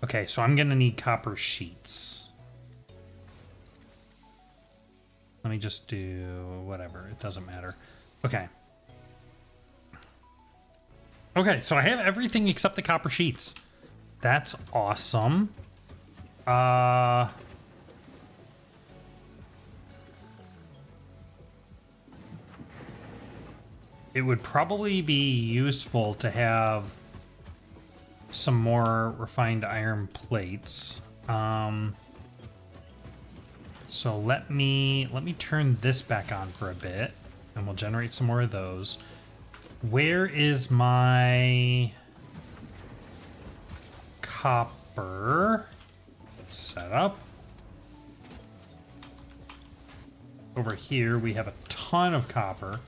Okay, so I'm going to need copper sheets. Let me just do whatever. It doesn't matter. Okay. Okay, so I have everything except the copper sheets. That's awesome. It would probably be useful to have some more refined iron plates. So let me turn this back on for a bit, and we'll generate some more of those. Where is my copper setup? Over here we have a ton of copper.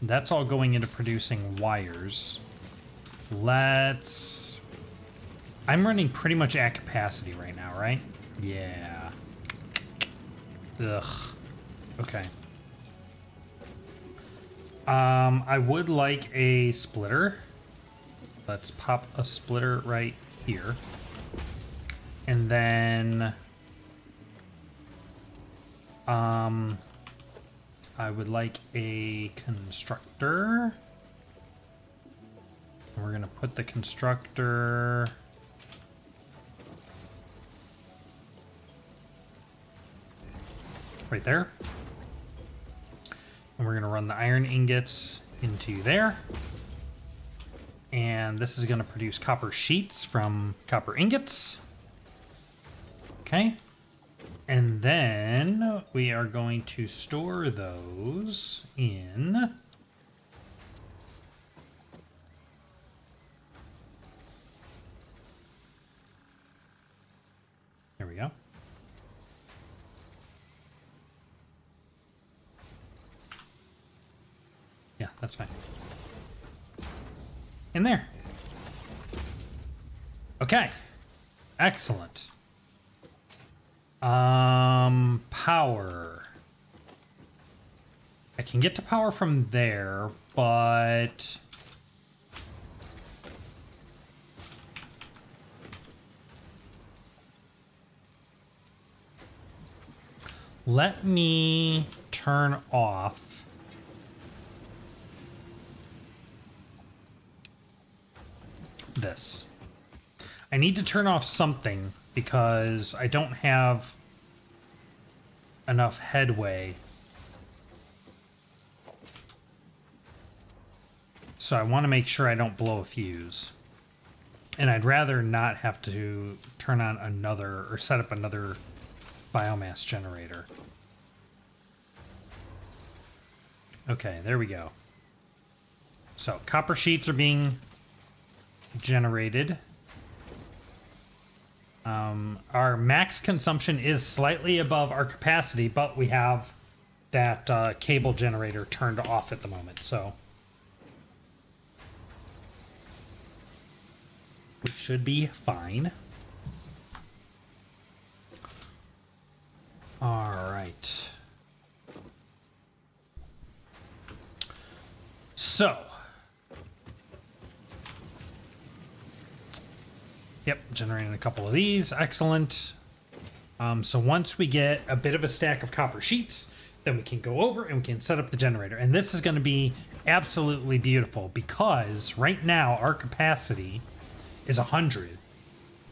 That's all going into producing wires. I'm running pretty much at capacity right now, right? Yeah. Ugh. Okay. I would like a splitter. Let's pop a splitter right here. And then I would like a constructor. And we're gonna put the constructor right there. And we're gonna run the iron ingots into there. And this is gonna produce copper sheets from copper ingots. Okay. And then we are going to store those in there we go. Yeah, that's fine. In there. Okay. Excellent. Power. I can get to power from there, but let me turn off this. I need to turn off something because I don't have enough headway. So I want to make sure I don't blow a fuse. And I'd rather not have to turn on another or set up another biomass generator. Okay, there we go. So copper sheets are being generated. Our max consumption is slightly above our capacity, but we have that cable generator turned off at the moment, so we should be fine. All right. So, yep, generating a couple of these. Excellent. So once we get a bit of a stack of copper sheets, then we can go over and we can set up the generator. And this is going to be absolutely beautiful because right now our capacity is 100.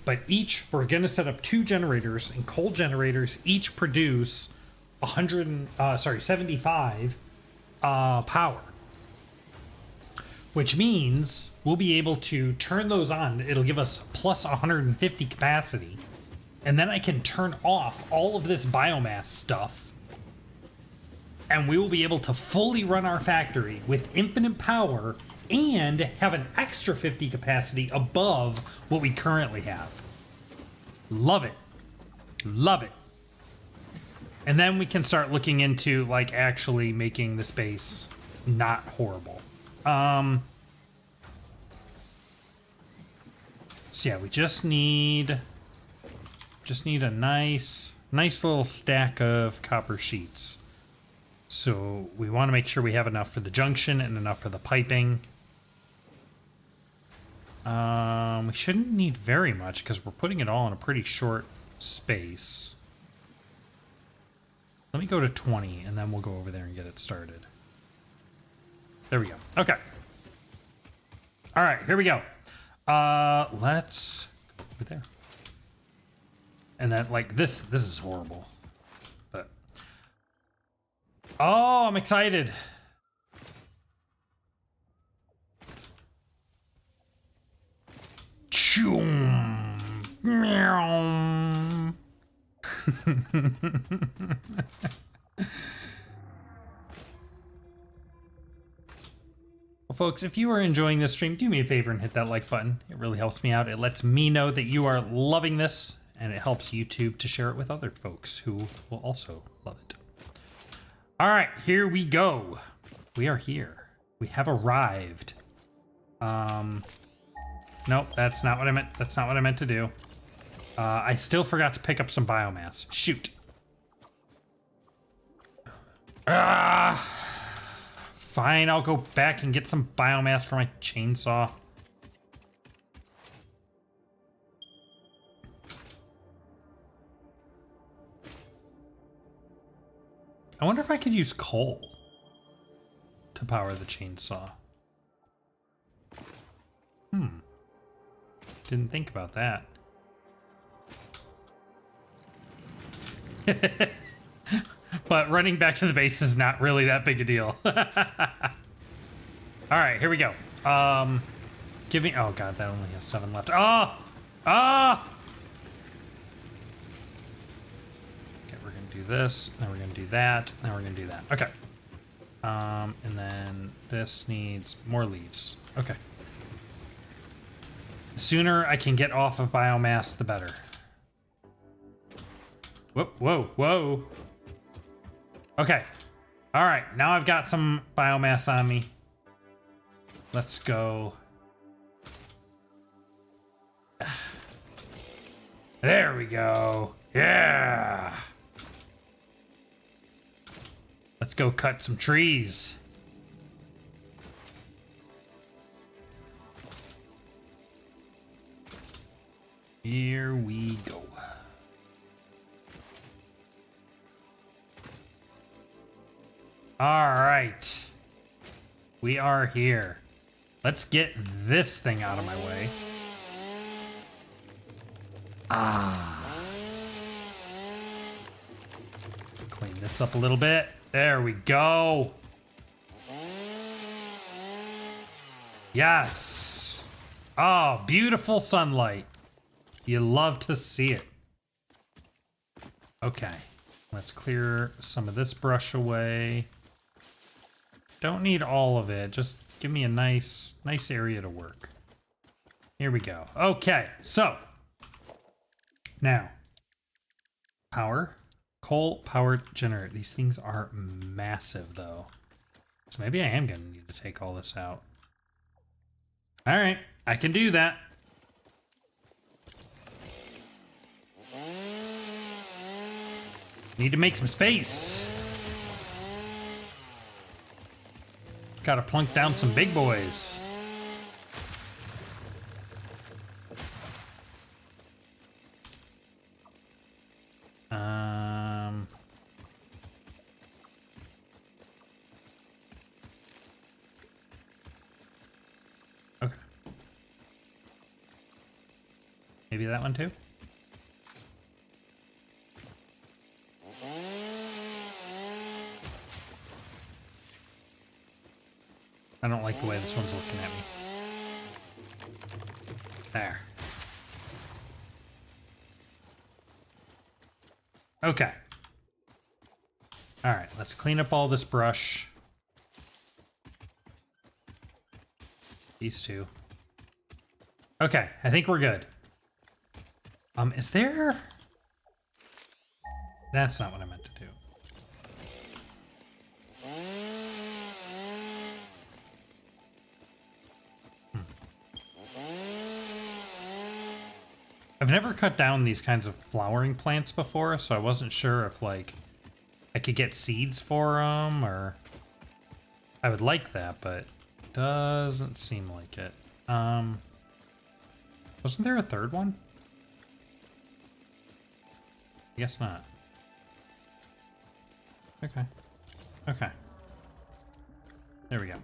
But we're going to set up 2 generators, and coal generators each produce 75 power. Which means we'll be able to turn those on. It'll give us plus 150 capacity. And then I can turn off all of this biomass stuff. And we will be able to fully run our factory with infinite power and have an extra 50 capacity above what we currently have. Love it. Love it. And then we can start looking into like actually making the space not horrible. So yeah, we just need a nice little stack of copper sheets. So we want to make sure we have enough for the junction and enough for the piping. We shouldn't need very much because we're putting it all in a pretty short space. Let me go to 20 and then we'll go over there and get it started. There we go. Okay. All right, here we go. Let's go over there. And then like this is horrible. But oh, I'm excited. Choom. Meow. Well, folks, if you are enjoying this stream, do me a favor and hit that like button. It really helps me out. It lets me know that you are loving this, and it helps YouTube to share it with other folks who will also love it. All right, here we go. We are here. We have arrived. Nope, that's not what I meant. That's not what I meant to do. I still forgot to pick up some biomass. Shoot. Fine, I'll go back and get some biomass for my chainsaw. I wonder if I could use coal to power the chainsaw. Didn't think about that. But running back to the base is not really that big a deal. Alright, here we go. Give me... Oh god, that only has 7 left. Oh! Ah! Okay, we're gonna do this, then we're gonna do that, then we're gonna do that. Okay. And then this needs more leaves. Okay. The sooner I can get off of biomass, the better. Whoa, whoa, whoa. Okay. All right, now I've got some biomass on me. Let's go. There we go. Yeah. Let's go cut some trees. Here we go. All right. We are here. Let's get this thing out of my way. Clean this up a little bit. There we go. Yes. Oh, beautiful sunlight. You love to see it. Okay. Let's clear some of this brush away. Don't need all of it. Just give me a nice area to work. Here we go. Okay, so now power, coal-powered generator. These things are massive, though. So maybe I am going to need to take all this out. All right, I can do that. Need to make some space. Gotta plunk down some big boys. Okay. Maybe that one too? I don't like the way this one's looking at me. There. Okay. Alright, let's clean up all this brush. These two. Okay, I think we're good. Is there... That's not what I meant to do. I've never cut down these kinds of flowering plants before, so I wasn't sure if, like, I could get seeds for them, or... I would like that, but doesn't seem like it. Wasn't there a third one? I guess not. Okay. Okay. There we go.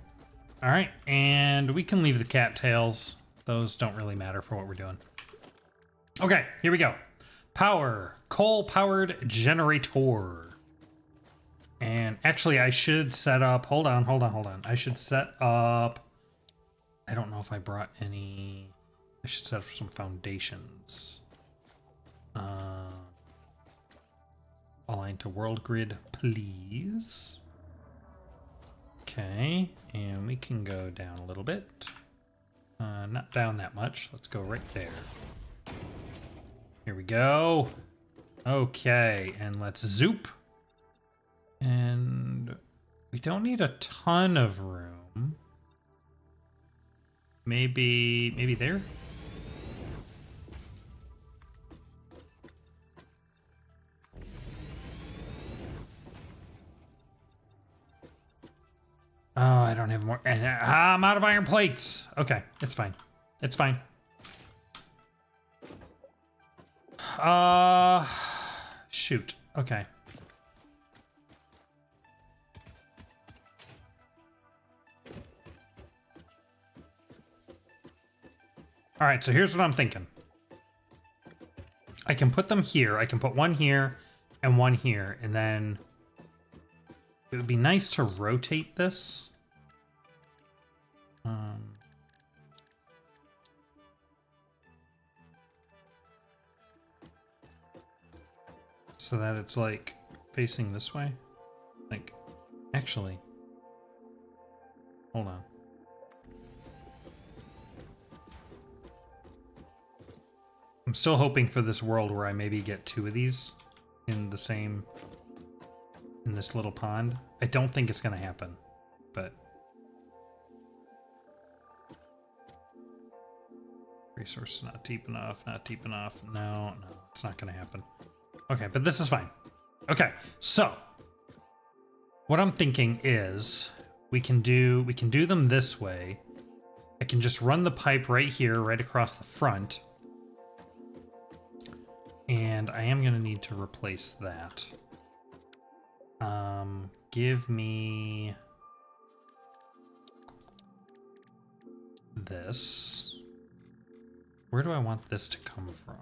Alright, and we can leave the cattails. Those don't really matter for what we're doing. Okay, here we go. Power. Coal-powered generator. And actually, I should set up... Hold on. I should set up... I don't know if I brought any... I should set up some foundations. Align to world grid, please. Okay, and we can go down a little bit. Not down that much. Let's go right there. Here we go. Okay, and let's zoop. And we don't need a ton of room. Maybe there? Oh, I don't have more. And I'm out of iron plates. Okay, it's fine. It's fine. Shoot. Okay. All right, so here's what I'm thinking. I can put them here. I can put one here and one here, and then it would be nice to rotate this. So that it's like facing this way. Like, actually, hold on. I'm still hoping for this world where I maybe get two of these in the same, in this little pond. I don't think it's going to happen, but resource not deep enough, not deep enough. No, it's not going to happen. Okay, but this is fine. Okay, so what I'm thinking is we can do them this way. I can just run the pipe right here, right across the front. And I am going to need to replace that. Give me this. Where do I want this to come from?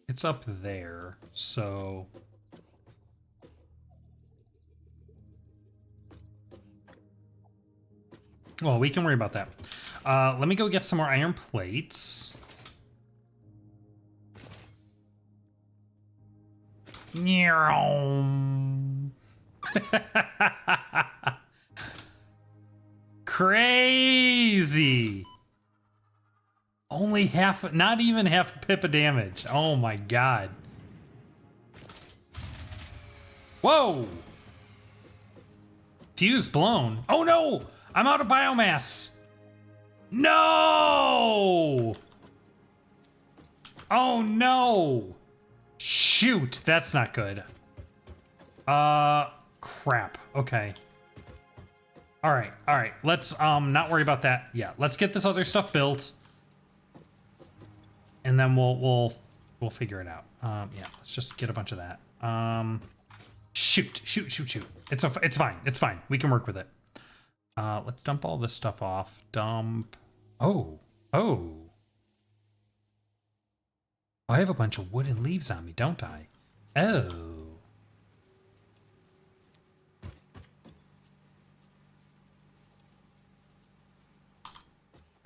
It's up there, so... Well, we can worry about that. Let me go get some more iron plates. Crazy! Only half, not even half a pip of damage. Oh my god. Whoa! Fuse blown. Oh no! I'm out of biomass! No! Oh no! Shoot, that's not good. Crap. Okay. Alright. Let's, not worry about that. Yeah, let's get this other stuff built. And then we'll figure it out. Yeah, let's just get a bunch of that. Shoot. It's fine. We can work with it. Let's dump all this stuff off. Dump. Oh. I have a bunch of wood and leaves on me, don't I? Oh.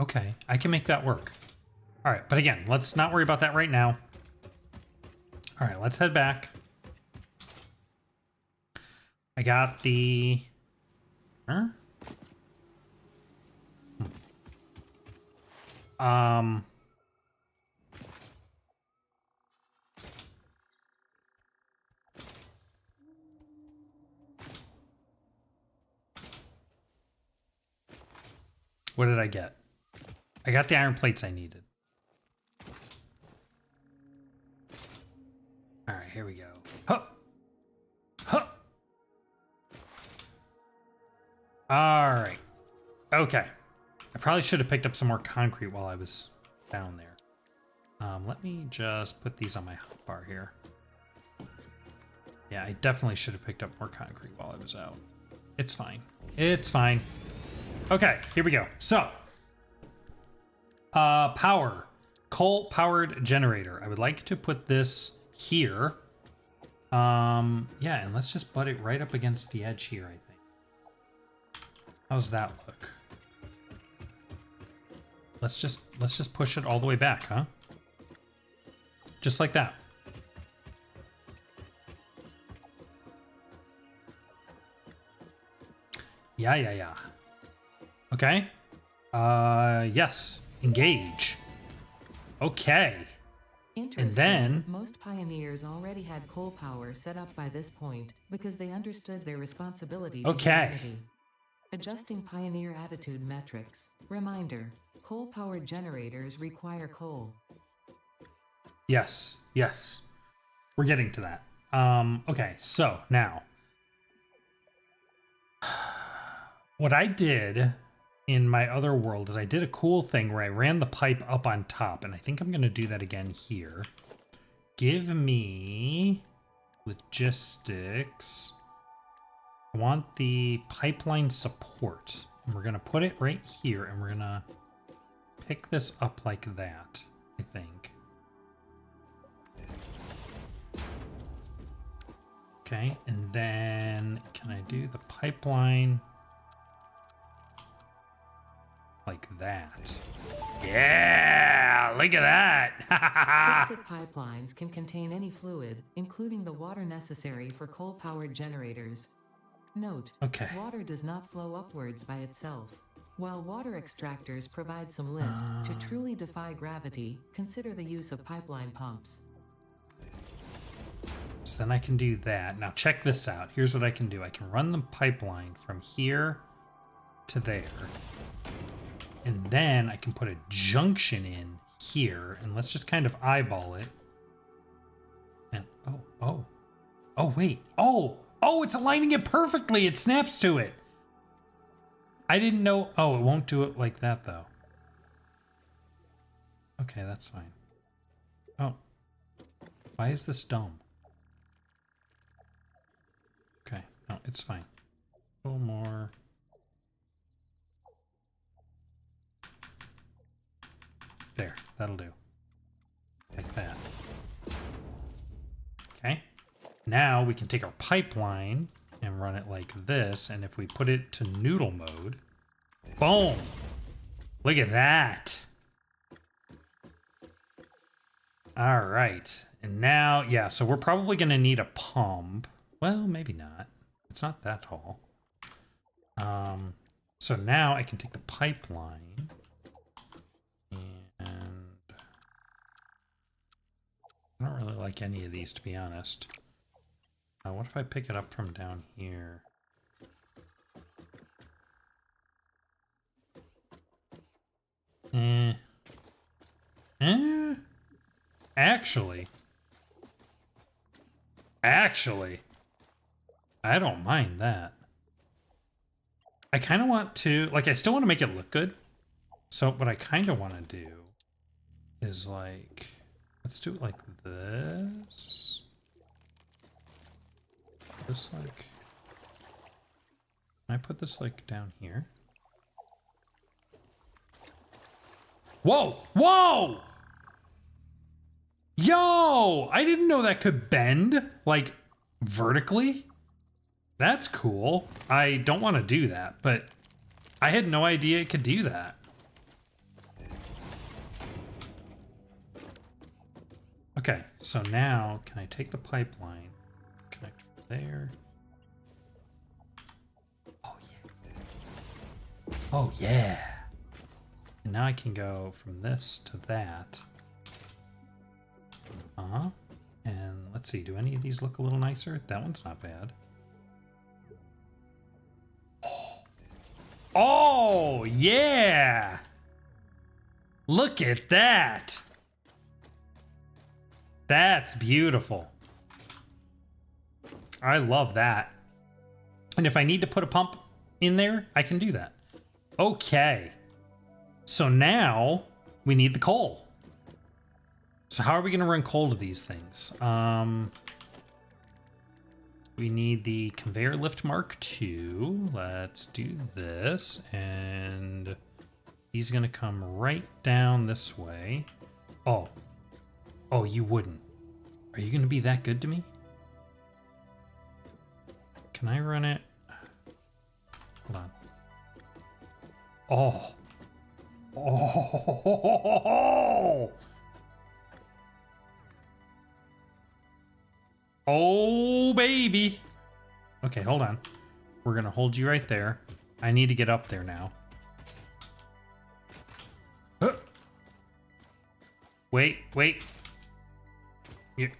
Okay, I can make that work. All right, but again, let's not worry about that right now. All right, let's head back. I got the... Huh? What did I get? I got the iron plates I needed. All right, here we go. Huh. All right. Okay. I probably should have picked up some more concrete while I was down there. Let me just put these on my hotbar here. Yeah, I definitely should have picked up more concrete while I was out. It's fine. It's fine. Okay, here we go. So, power. Coal-powered generator. I would like to put this here. Yeah, and let's just butt it right up against the edge here, I think. How's that look? Let's just push it all the way back, huh? Just like that. Yeah. Okay. Yes. Engage. Okay. Interesting. And then... Most pioneers already had coal power set up by this point because they understood their responsibility to humanity. Adjusting pioneer attitude metrics. Reminder. Coal-powered generators require coal. Yes. We're getting to that. Okay, so now What I did in my other world is I did a cool thing where I ran the pipe up on top, and I think I'm going to do that again here. Give me logistics. I want the pipeline support. And we're going to put it right here, and we're going to pick this up like that, I think. Okay, and then can I do the pipeline like that? Yeah, look at that. Fixit pipelines can contain any fluid, including the water necessary for coal-powered generators. Note, Okay. water does not flow upwards by itself. While water extractors provide some lift, to truly defy gravity, consider the use of pipeline pumps. So then I can do that. Now check this out. Here's what I can do. I can run the pipeline from here to there. And then I can put a junction in here. And let's just kind of eyeball it. And wait. Oh, it's aligning it perfectly. It snaps to it. I didn't know. Oh, it won't do it like that though. Okay, that's fine. Oh. Why is this dumb? Okay, no, it's fine. A little more. There, that'll do. Like that. Okay. Now we can take our pipeline and run it like this, and if we put it to noodle mode, boom! Look at that! All right, and now, yeah, so we're probably going to need a pump. Well, maybe not. It's not that tall. So now I can take the pipeline and I don't really like any of these, to be honest. What if I pick it up from down here? Actually, I don't mind that. I kind of want to, like, I still want to make it look good. So what I kind of want to do is, like, let's do it like this. This, like, can I put this, like, down here? Whoa! Whoa! Yo! I didn't know that could bend, like, vertically. That's cool. I don't want to do that, but I had no idea it could do that. Okay, so now can I take the pipeline, connect there? Oh yeah. Oh yeah. And now I can go from this to that. And let's see, do any of these look a little nicer? That one's not bad. Oh, yeah! Look at that! That's beautiful. I love that. And if I need to put a pump in there, I can do that. Okay. So now we need the coal. So how are we going to run coal to these things? We need the conveyor lift Mark II. Let's do this. And he's going to come right down this way. Oh. Oh, you wouldn't. Are you going to be that good to me? Can I run it? Hold on. Oh. Oh. Oh, baby. Okay, hold on. We're going to hold you right there. I need to get up there now. Wait.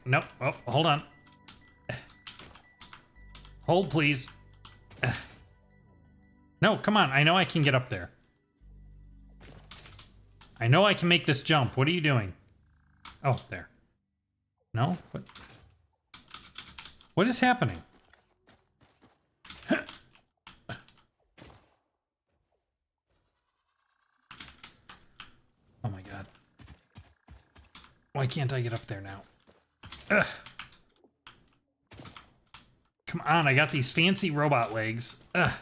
Nope. Oh, hold on. Hold, please. No, come on. I know I can get up there. I know I can make this jump. What are you doing? Oh, there. No? What is happening? Oh my god. Why can't I get up there now? Ugh. Come on, I got these fancy robot legs. Ugh.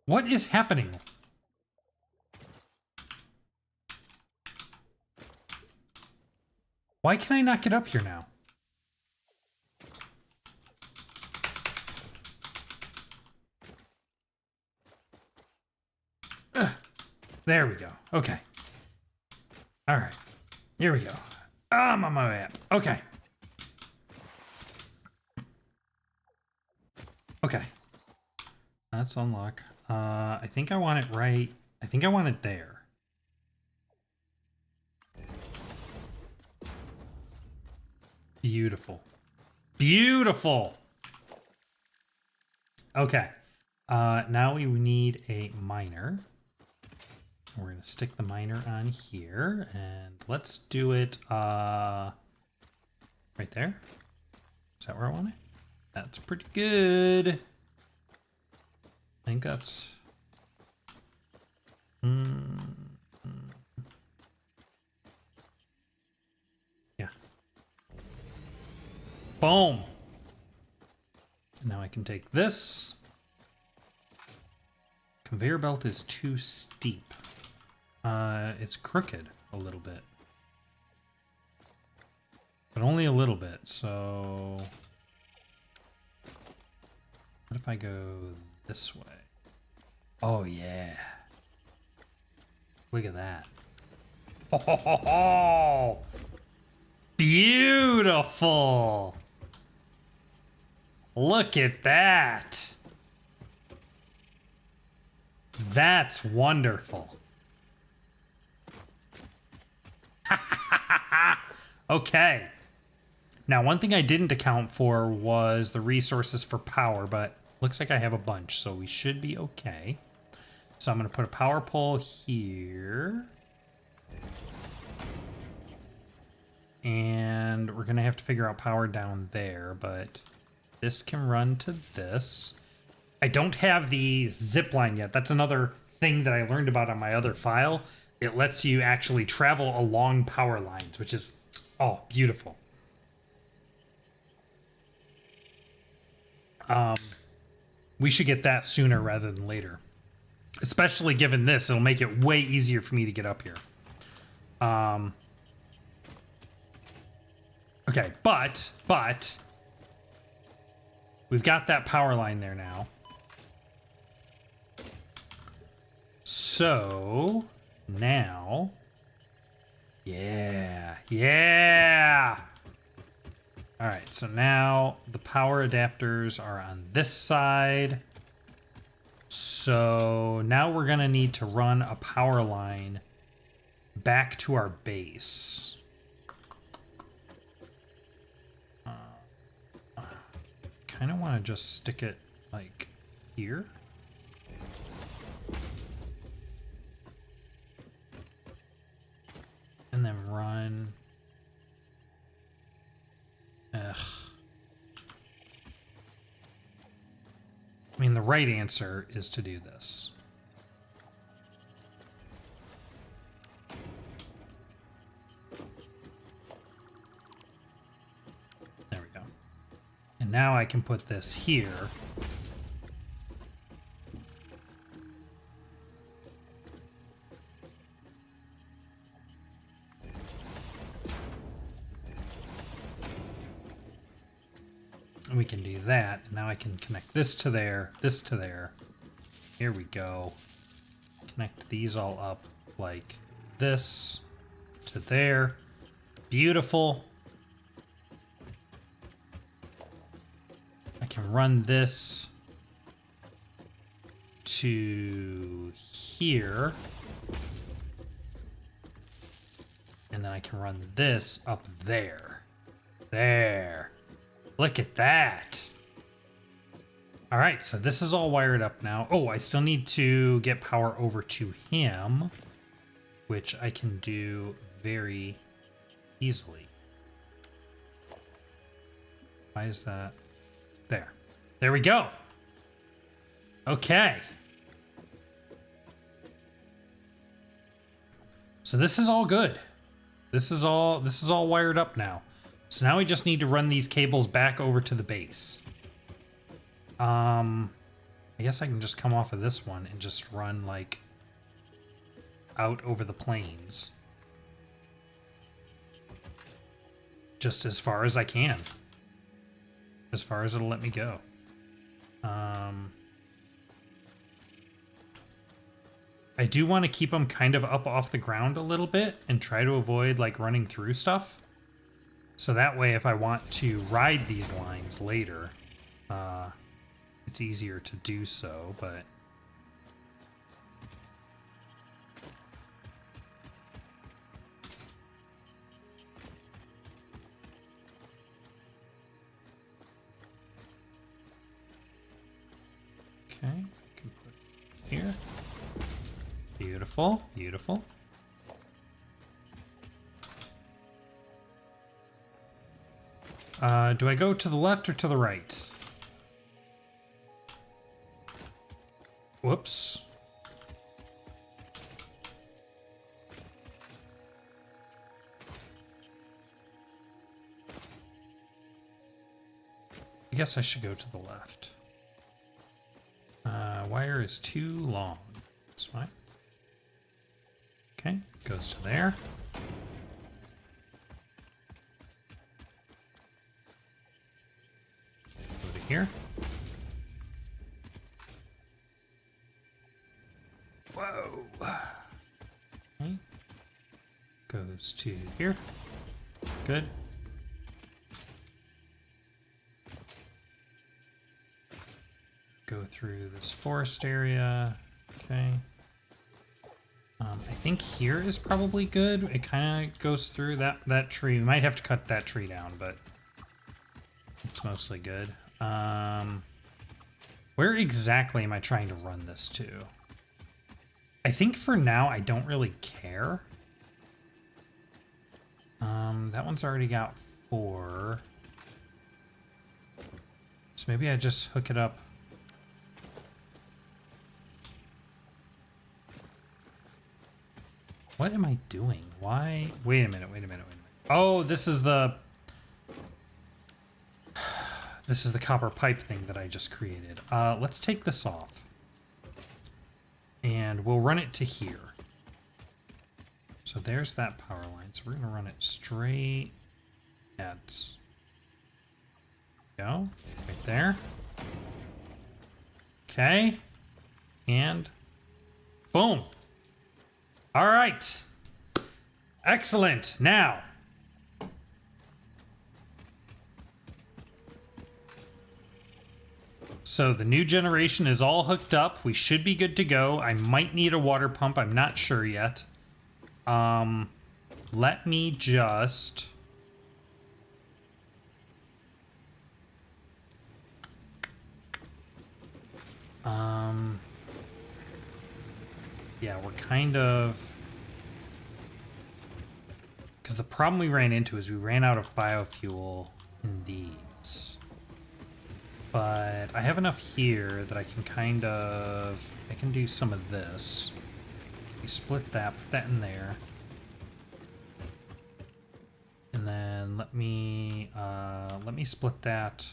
What is happening? Why can I not get up here now? Ugh. There we go. Okay. All right. Here we go. I'm on my way up. Okay. Okay. Let's unlock. I think I want it right. I think I want it there. Beautiful. Beautiful. Okay. Now we need a miner. We're going to stick the miner on here, and let's do it right there. Is that where I want it? That's pretty good. I think that's... Yeah. Boom! Now I can take this. Conveyor belt is too steep. It's crooked a little bit. But only a little bit, so... What if I go this way? Oh, yeah. Look at that. Ho, ho, ho, ho. Beautiful! Look at that! That's wonderful. Okay. Now, one thing I didn't account for was the resources for power, but looks like I have a bunch, so we should be okay. So I'm going to put a power pole here. And we're going to have to figure out power down there, but this can run to this. I don't have the zip line yet. That's another thing that I learned about on my other file. It lets you actually travel along power lines, which is, oh, beautiful. We should get that sooner rather than later. Especially given this, it'll make it way easier for me to get up here. Okay, but we've got that power line there now. So now, yeah. All right, so now the power adapters are on this side. So now we're gonna need to run a power line back to our base. Kind of want to just stick it like here. And then run. Ugh. I mean, the right answer is to do this. There we go. And now I can put this here. And we can do that. And now I can connect this to there, this to there. Here we go. Connect these all up like this to there. Beautiful. I can run this to here. And then I can run this up there. There. Look at that. All right, so this is all wired up now. Oh, I still need to get power over to him, which I can do very easily. Why is that? There. There we go. Okay. So this is all good. This is all wired up now. So now we just need to run these cables back over to the base. I guess I can just come off of this one and just run like out over the plains. Just as far as I can. As far as it'll let me go. I do want to keep them kind of up off the ground a little bit and try to avoid like running through stuff. So that way if I want to ride these lines later, it's easier to do so, but... Okay, can put it here. Beautiful, beautiful. Do I go to the left or to the right? Whoops. I guess I should go to the left. Wire is too long. That's fine. Okay, goes to there. Go to here. Whoa. Okay. Goes to here. Good. Go through this forest area. Okay. I think here is probably good. It kind of goes through that tree. We might have to cut that tree down, but it's mostly good. Where exactly am I trying to run this to? I think for now I don't really care. That one's already got 4. So maybe I just hook it up. What am I doing? Why? Wait a minute. Oh, this is the copper pipe thing that I just created. Let's take this off. And we'll run it to here. So there's that power line. So we're going to run it straight at... Go. Right there. Okay. And... boom. All right. Excellent. Now... So the new generation is all hooked up. We should be good to go. I might need a water pump. I'm not sure yet. Let me just... Yeah, we're kind of... Because the problem we ran into is we ran out of biofuel in these. But I have enough here that I can kind of... I can do some of this. We split that, put that in there. And then let me split that.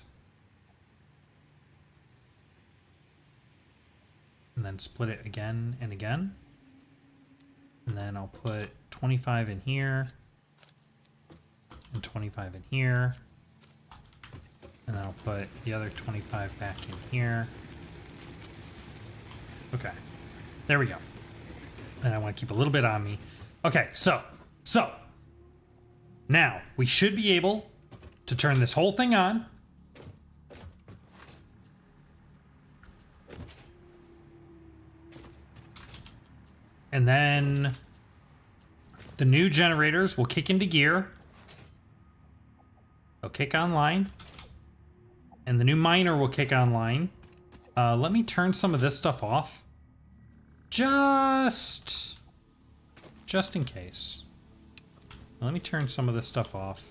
And then split it again and again. And then I'll put 25 in here. And 25 in here. And then I'll put the other 25 back in here. Okay. There we go. And I want to keep a little bit on me. Okay, so. Now, we should be able to turn this whole thing on. And then the new generators will kick into gear. They'll kick online. And the new miner will kick online. Let me turn some of this stuff off. Just in case. Let me turn some of this stuff off.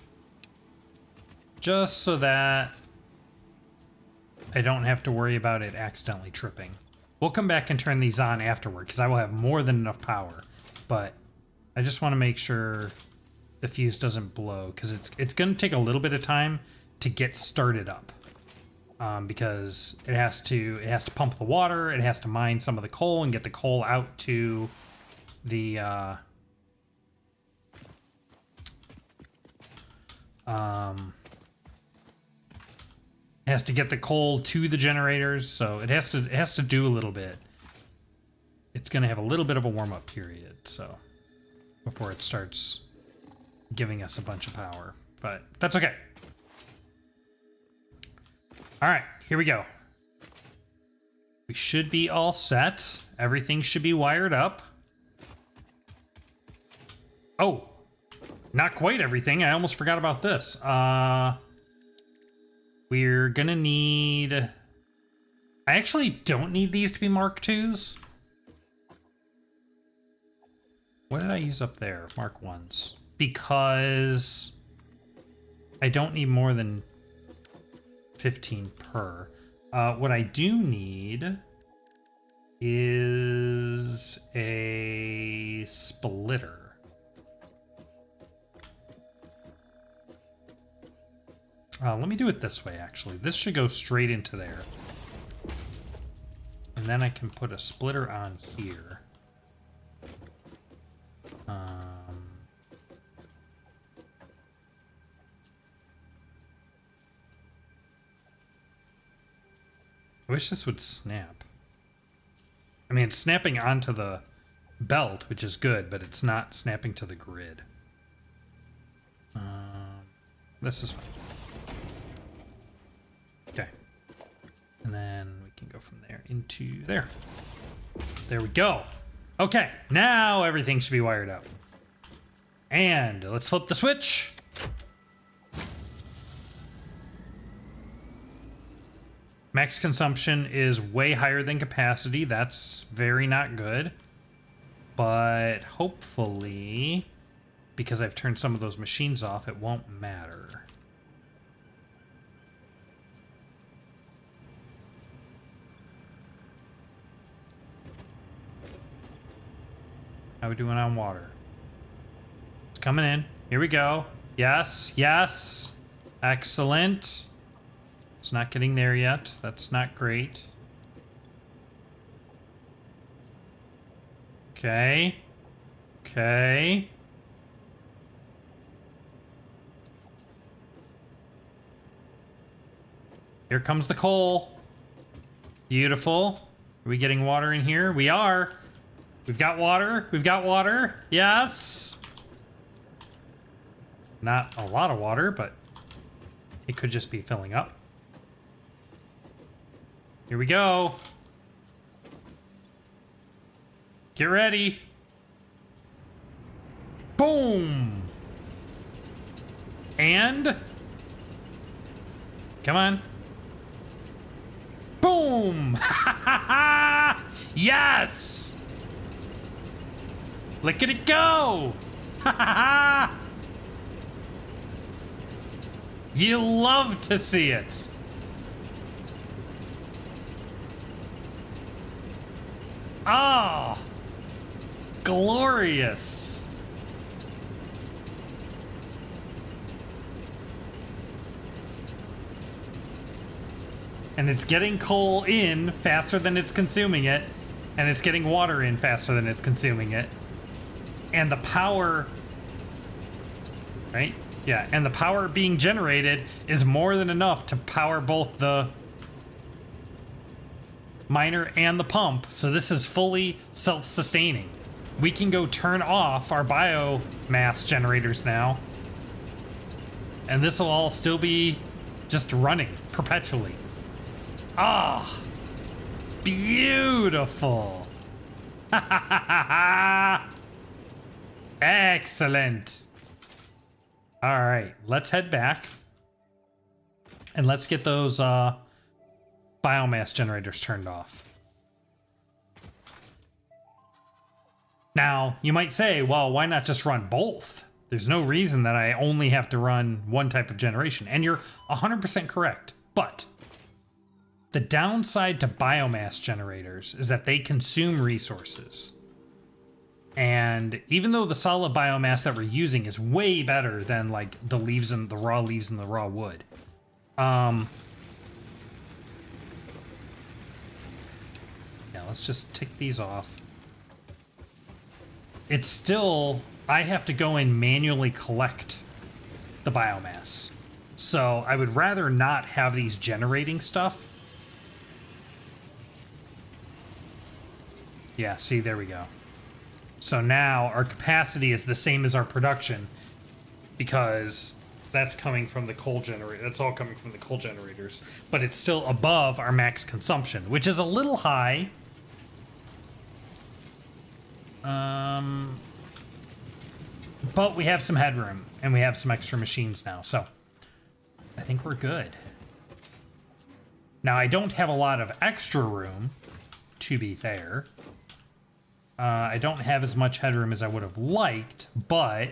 Just so that I don't have to worry about it accidentally tripping. We'll come back and turn these on afterward because I will have more than enough power. But I just want to make sure the fuse doesn't blow because it's going to take a little bit of time to get started up. Because it has to pump the water, it has to mine some of the coal and get the coal out to the it has to get the coal to the generators, so it has to do a little bit. It's going to have a little bit of a warm-up period, so before it starts giving us a bunch of power, but that's okay. All right, here we go. We should be all set. Everything should be wired up. Oh, not quite everything. I almost forgot about this. We're gonna need... I actually don't need these to be Mark IIs. What did I use up there? Mark 1s. Because I don't need more than 15 per. What I do need is a splitter. Let me do it this way, actually. This should go straight into there. And then I can put a splitter on here. I wish this would snap. I mean, it's snapping onto the belt, which is good, but it's not snapping to the grid. This is fine. Okay. And then we can go from there into there. There we go. Okay, now everything should be wired up. And let's flip the switch. Max consumption is way higher than capacity. That's very not good. But hopefully, because I've turned some of those machines off, it won't matter. How are we doing on water? It's coming in. Here we go. Yes, yes. Excellent. It's not getting there yet. That's not great. Okay. Okay. Here comes the coal. Beautiful. Are we getting water in here? We are. We've got water. We've got water. Yes. Not a lot of water, but it could just be filling up. Here we go. Get ready. Boom. And come on. Boom. Yes. Look at it go. You love to see it. Oh, glorious. And it's getting coal in faster than it's consuming it, and it's getting water in faster than it's consuming it. And the power, right? Yeah, and the power being generated is more than enough to power both the miner and the pump, so this is fully self-sustaining. We can go turn off our biomass generators now, and this will all still be just running perpetually. Ah, beautiful. Excellent. All right, let's head back and let's get those biomass generators turned off. Now, you might say, well, why not just run both? There's no reason that I only have to run one type of generation. And you're 100% correct. But The downside to biomass generators is that they consume resources. And even though the solid biomass that we're using is way better than like the leaves and the raw leaves and the raw wood. Yeah, let's just tick these off. It's still, I have to go and manually collect the biomass. So I would rather not have these generating stuff. Yeah, see, there we go. So now our capacity is the same as our production because that's coming from the coal generator. That's all coming from the coal generators, but it's still above our max consumption, which is a little high. But we have some headroom and we have some extra machines now, so I think we're good. Now I don't have a lot of extra room, to be fair. I don't have as much headroom as I would have liked, but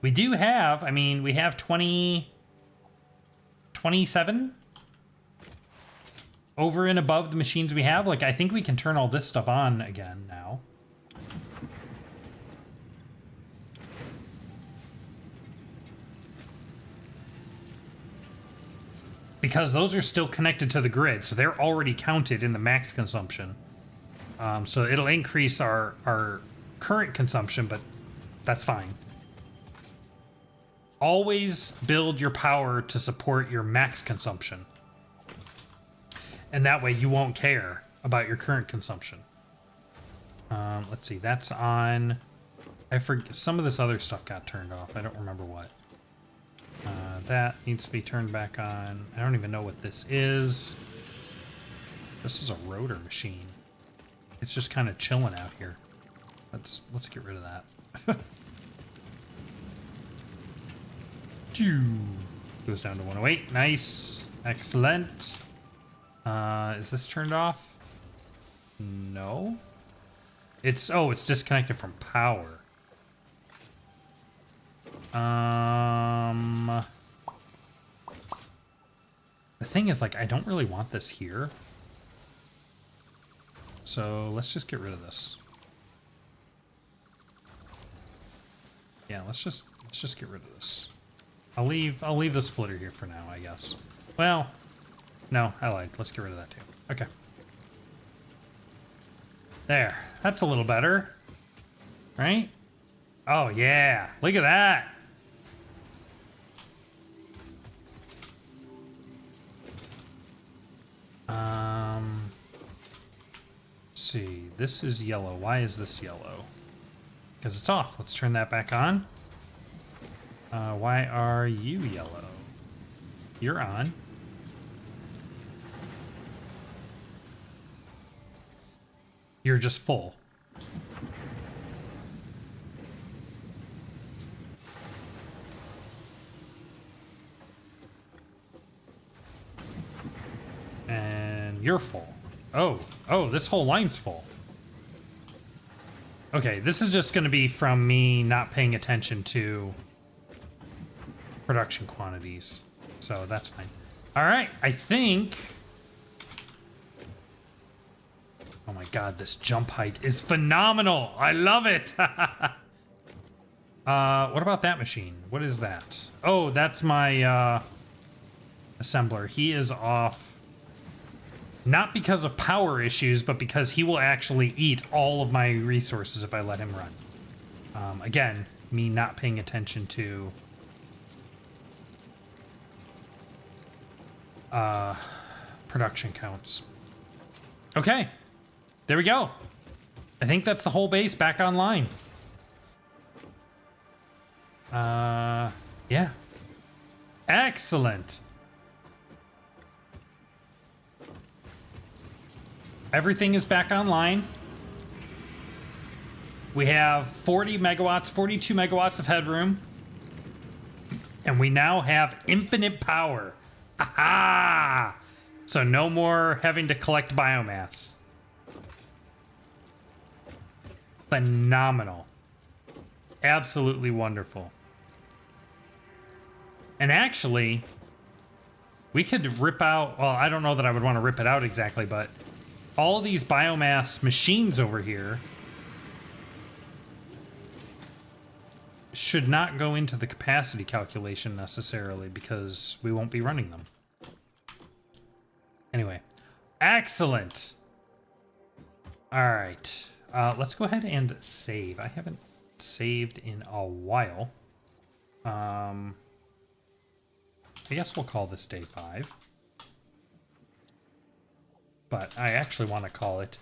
we do have, I mean, we have 27 over and above the machines we have. Like, I think we can turn all this stuff on again now. Because those are still connected to the grid, so they're already counted in the max consumption. So it'll increase our current consumption, but that's fine. Always build your power to support your max consumption. And that way you won't care about your current consumption. Let's see, that's on. I forget, some of this other stuff got turned off. I don't remember what. That needs to be turned back on. I don't even know what this is. This is a rotor machine. It's just kind of chilling out here. Let's get rid of that. Goes down to 108. Nice. Excellent. Is this turned off? No. It's disconnected from power. The thing is, like, I don't really want this here. So let's just get rid of this. Yeah, let's just get rid of this. I'll leave the splitter here for now, I guess. Well, no, I lied. Let's get rid of that too. Okay. There. That's a little better. Right? Oh yeah. Look at that. Let's see. This is yellow. Why is this yellow? Because it's off. Let's turn that back on. Why are you yellow? You're on. You're just full. And you're full. Oh, this whole line's full. Okay, this is just going to be from me not paying attention to production quantities. So that's fine. All right, I think... Oh my god, this jump height is phenomenal! I love it! What about that machine? What is that? Oh, that's my assembler. He is off. Not because of power issues, but because he will actually eat all of my resources if I let him run. Again, me not paying attention to production counts. Okay, there we go. I think that's the whole base back online. Yeah. Excellent. Everything is back online. We have 40 megawatts, 42 megawatts of headroom. And we now have infinite power. Aha! So no more having to collect biomass. Phenomenal. Absolutely wonderful. And actually, We could rip out, well, I don't know that I would want to rip it out exactly, but all these biomass machines over here should not go into the capacity calculation necessarily because we won't be running them. Anyway, excellent. All right, let's go ahead and save. I haven't saved in a while. I guess we'll call this day 5. But I actually want to call it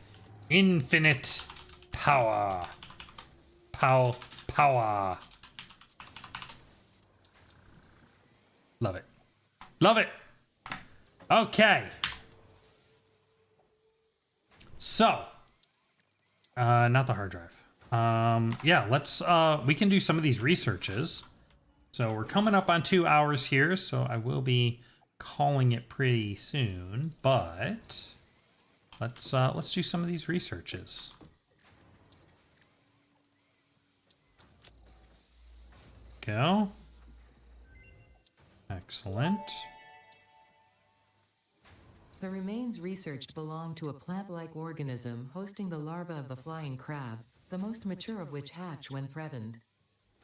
Infinite Power. Power. Love it. Love it. Okay. So, not the hard drive. Yeah, let's, we can do some of these researches. So we're coming up on 2 hours here, so I will be calling it pretty soon, but let's do some of these researches. Go. Excellent. The remains researched belong to a plant-like organism hosting the larva of the flying crab, the most mature of which hatch when threatened.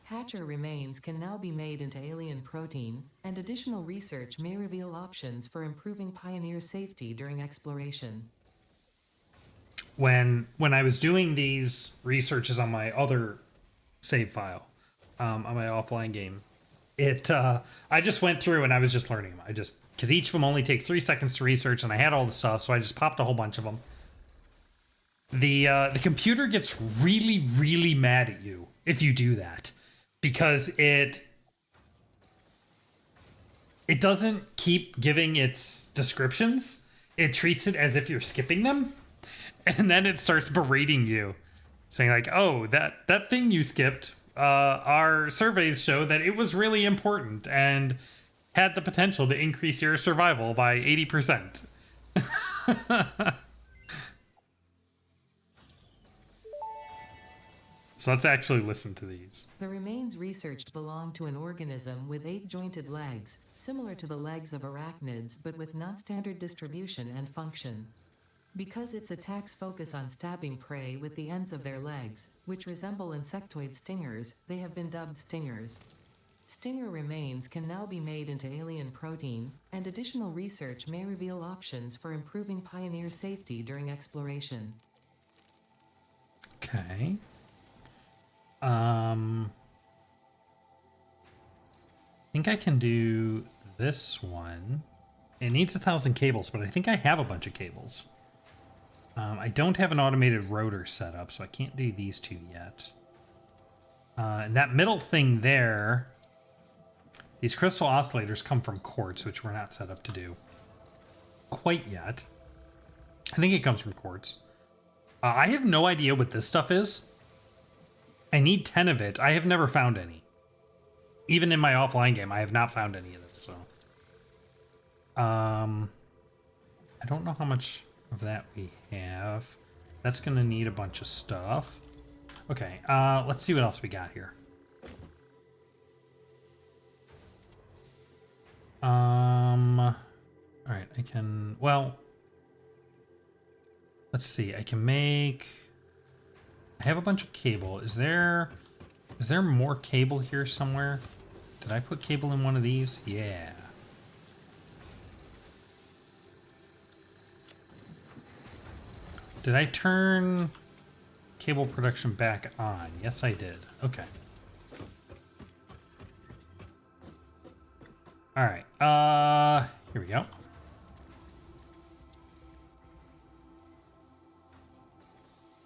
Hatcher remains can now be made into alien protein, and additional research may reveal options for improving Pioneer safety during exploration. When I was doing these researches on my other save file, on my offline game, I just went through and I was just learning them. Because each of them only takes 3 seconds to research, and I had all the stuff, so I just popped a whole bunch of them. The computer gets really, really mad at you if you do that, because it doesn't keep giving its descriptions. It treats it as if you're skipping them, and then it starts berating you, saying like, "Oh, that thing you skipped. Our surveys show that it was really important and had the potential to increase your survival by 80%. So let's actually listen to these. The remains researched belong to an organism with 8 jointed legs, similar to the legs of arachnids but with non-standard distribution and function. Because its attacks focus on stabbing prey with the ends of their legs, which resemble insectoid stingers, they have been dubbed stingers. Stinger remains can now be made into alien protein, and additional research may reveal options for improving Pioneer safety during exploration. Okay. I think I can do this one. It needs 1,000 cables, but I think I have a bunch of cables. I don't have an automated rotor set up, so I can't do these 2 yet. And that middle thing there, these crystal oscillators come from quartz, which we're not set up to do quite yet. I think it comes from quartz. I have no idea what this stuff is. I need 10 of it. I have never found any. Even in my offline game, I have not found any of this, so. I don't know how much of that we have. That's gonna need a bunch of stuff. Okay, let's see what else we got here. Alright, I can, well, let's see, I can make, I have a bunch of cable. Is there more cable here somewhere? Did I put cable in one of these? Yeah. Did I turn cable production back on? Yes, I did. Okay. All right. Here we go.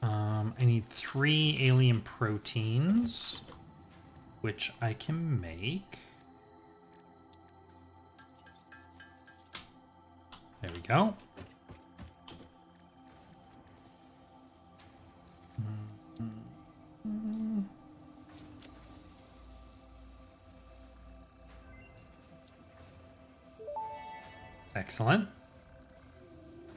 I need 3 alien proteins, which I can make. There we go. Excellent.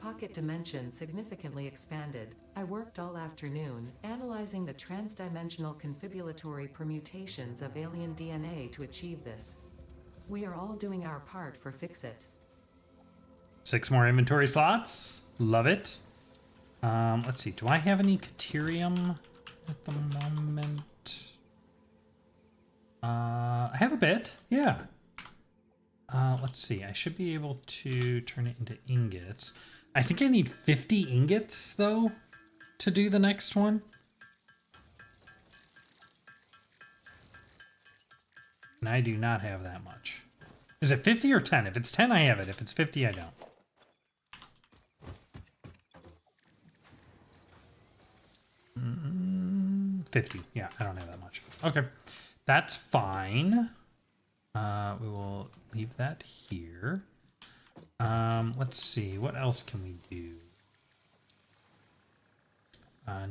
Pocket dimension significantly expanded. I worked all afternoon, analyzing the transdimensional confibulatory permutations of alien DNA to achieve this. We are all doing our part for Fix-It. 6 more inventory slots. Love it. Let's see. Do I have any Caterium at the moment? I have a bit. Yeah. Let's see. I should be able to turn it into ingots. I think I need 50 ingots, though, to do the next one. And I do not have that much. Is it 50 or 10? If it's 10, I have it. If it's 50, I don't. Mm, 50. Yeah, I don't have that much. Okay. That's fine. We will leave that here. Let's see. What else can we do?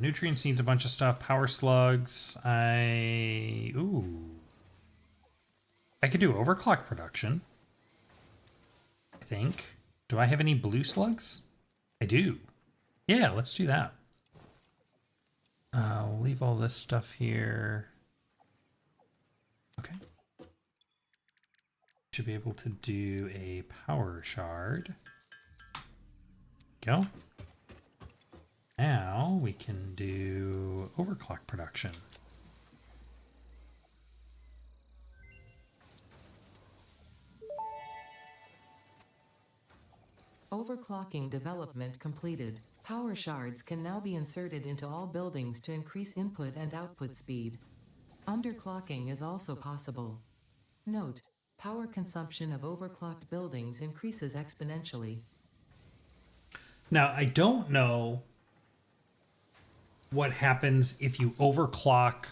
Nutrients needs a bunch of stuff. Power slugs. Ooh. I could do overclock production. I think. Do I have any blue slugs? I do. Yeah, let's do that. We'll leave all this stuff here. Okay. Should be able to do a power shard. Go. Now we can do overclock production. Overclocking development completed. Power shards can now be inserted into all buildings to increase input and output speed. Underclocking is also possible. Note: power consumption of overclocked buildings increases exponentially. Now, I don't know what happens if you overclock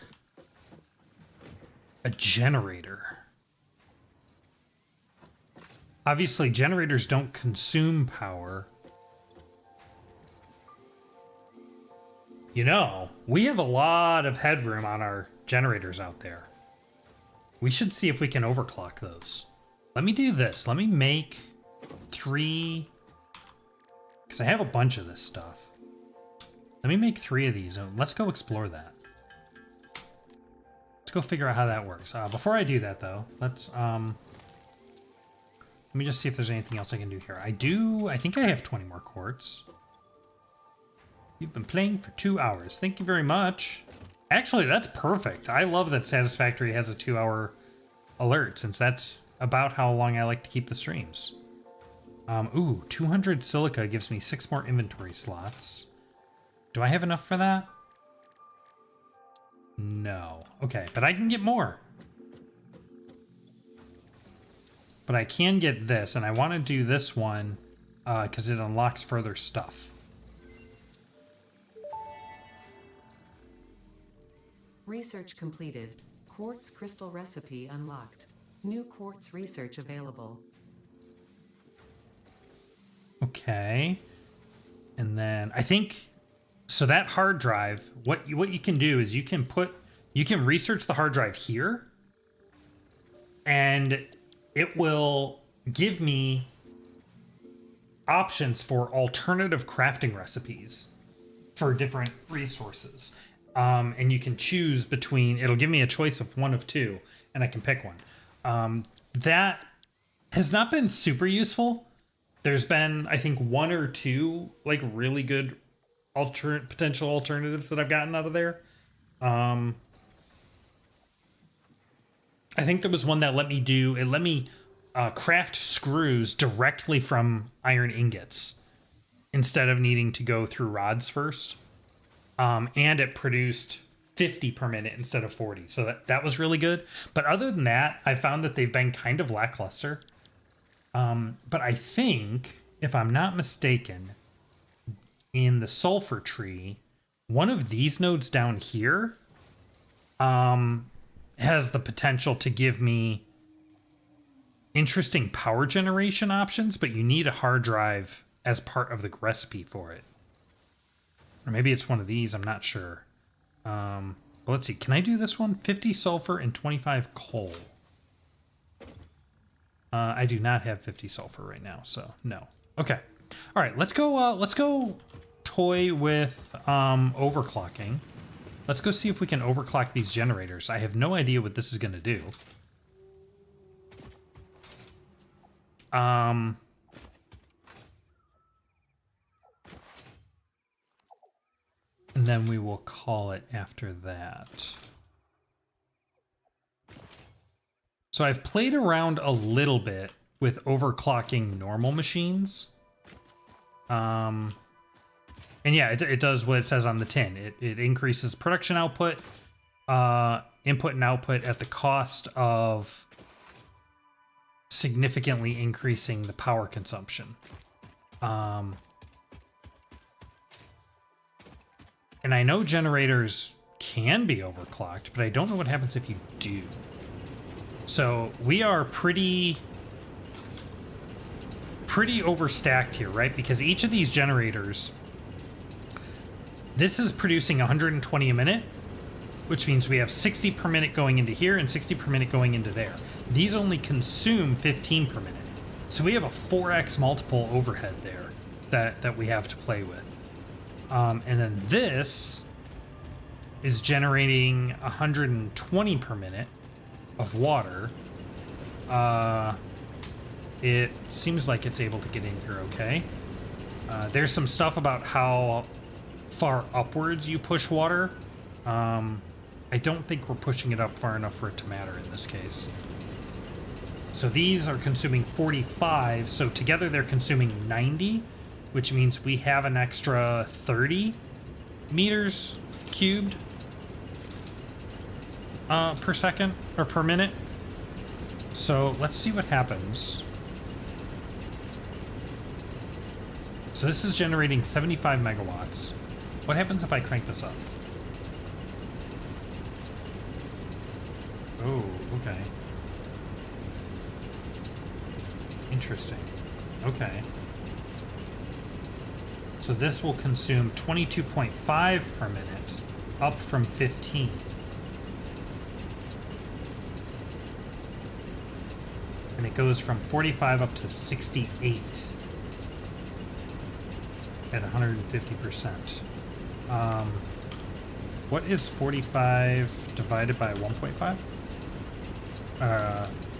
a generator. Obviously, generators don't consume power. You know, we have a lot of headroom on our generators out there. We should see if we can overclock those. Let me do this. Let me make 3... because I have a bunch of this stuff. Let me make 3 of these. Let's go explore that. Let's go figure out how that works. Before I do that, though, let's... let me just see if there's anything else I can do here. I think I have 20 more quartz. You've been playing for 2 hours. Thank you very much. Actually, that's perfect. I love that Satisfactory has a 2-hour alert, since that's about how long I like to keep the streams. Ooh, 200 silica gives me 6 more inventory slots. Do I have enough for that? No. Okay, but I can get more. But I can get this, and I want to do this one because it unlocks further stuff. Research completed. Quartz crystal recipe unlocked. New quartz research available. Okay. And then I think... so that hard drive, what you can do is you can research the hard drive here, and it will give me options for alternative crafting recipes for different resources. And you can choose between, it'll give me a choice of 1 of 2, and I can pick one. That has not been super useful. There's been, I think, 1 or 2 like really good potential alternatives that I've gotten out of there. I think there was one that let me craft screws directly from iron ingots instead of needing to go through rods first. And it produced 50 per minute instead of 40. So that was really good. But other than that, I found that they've been kind of lackluster. But I think, if I'm not mistaken, in the sulfur tree, one of these nodes down here has the potential to give me interesting power generation options, but you need a hard drive as part of the recipe for it. Or maybe it's one of these, I'm not sure. But let's see, can I do this one? 50 sulfur and 25 coal. I do not have 50 sulfur right now, so no. Okay. All right, let's go toy with overclocking. Let's go see if we can overclock these generators. I have no idea what this is going to do. And then we will call it after that. So I've played around a little bit with overclocking normal machines. And yeah, it does what it says on the tin. It increases production output, input and output at the cost of significantly increasing the power consumption. And I know generators can be overclocked, but I don't know what happens if you do. So we are pretty overstacked here, right? Because each of these generators, this is producing 120 a minute, which means we have 60 per minute going into here and 60 per minute going into there. These only consume 15 per minute. So we have a 4x multiple overhead there that we have to play with. And then this is generating 120 per minute of water. It seems like it's able to get in here okay. There's some stuff about how far upwards you push water. I don't think we're pushing it up far enough for it to matter in this case. So these are consuming 45, so together they're consuming 90, which means we have an extra 30 meters cubed per second, or per minute. So let's see what happens. So this is generating 75 megawatts. What happens if I crank this up? Oh, okay. Interesting. Okay. So this will consume 22.5 per minute, up from 15. And it goes from 45 up to 68 at 150%. What is 45 divided by 1.5?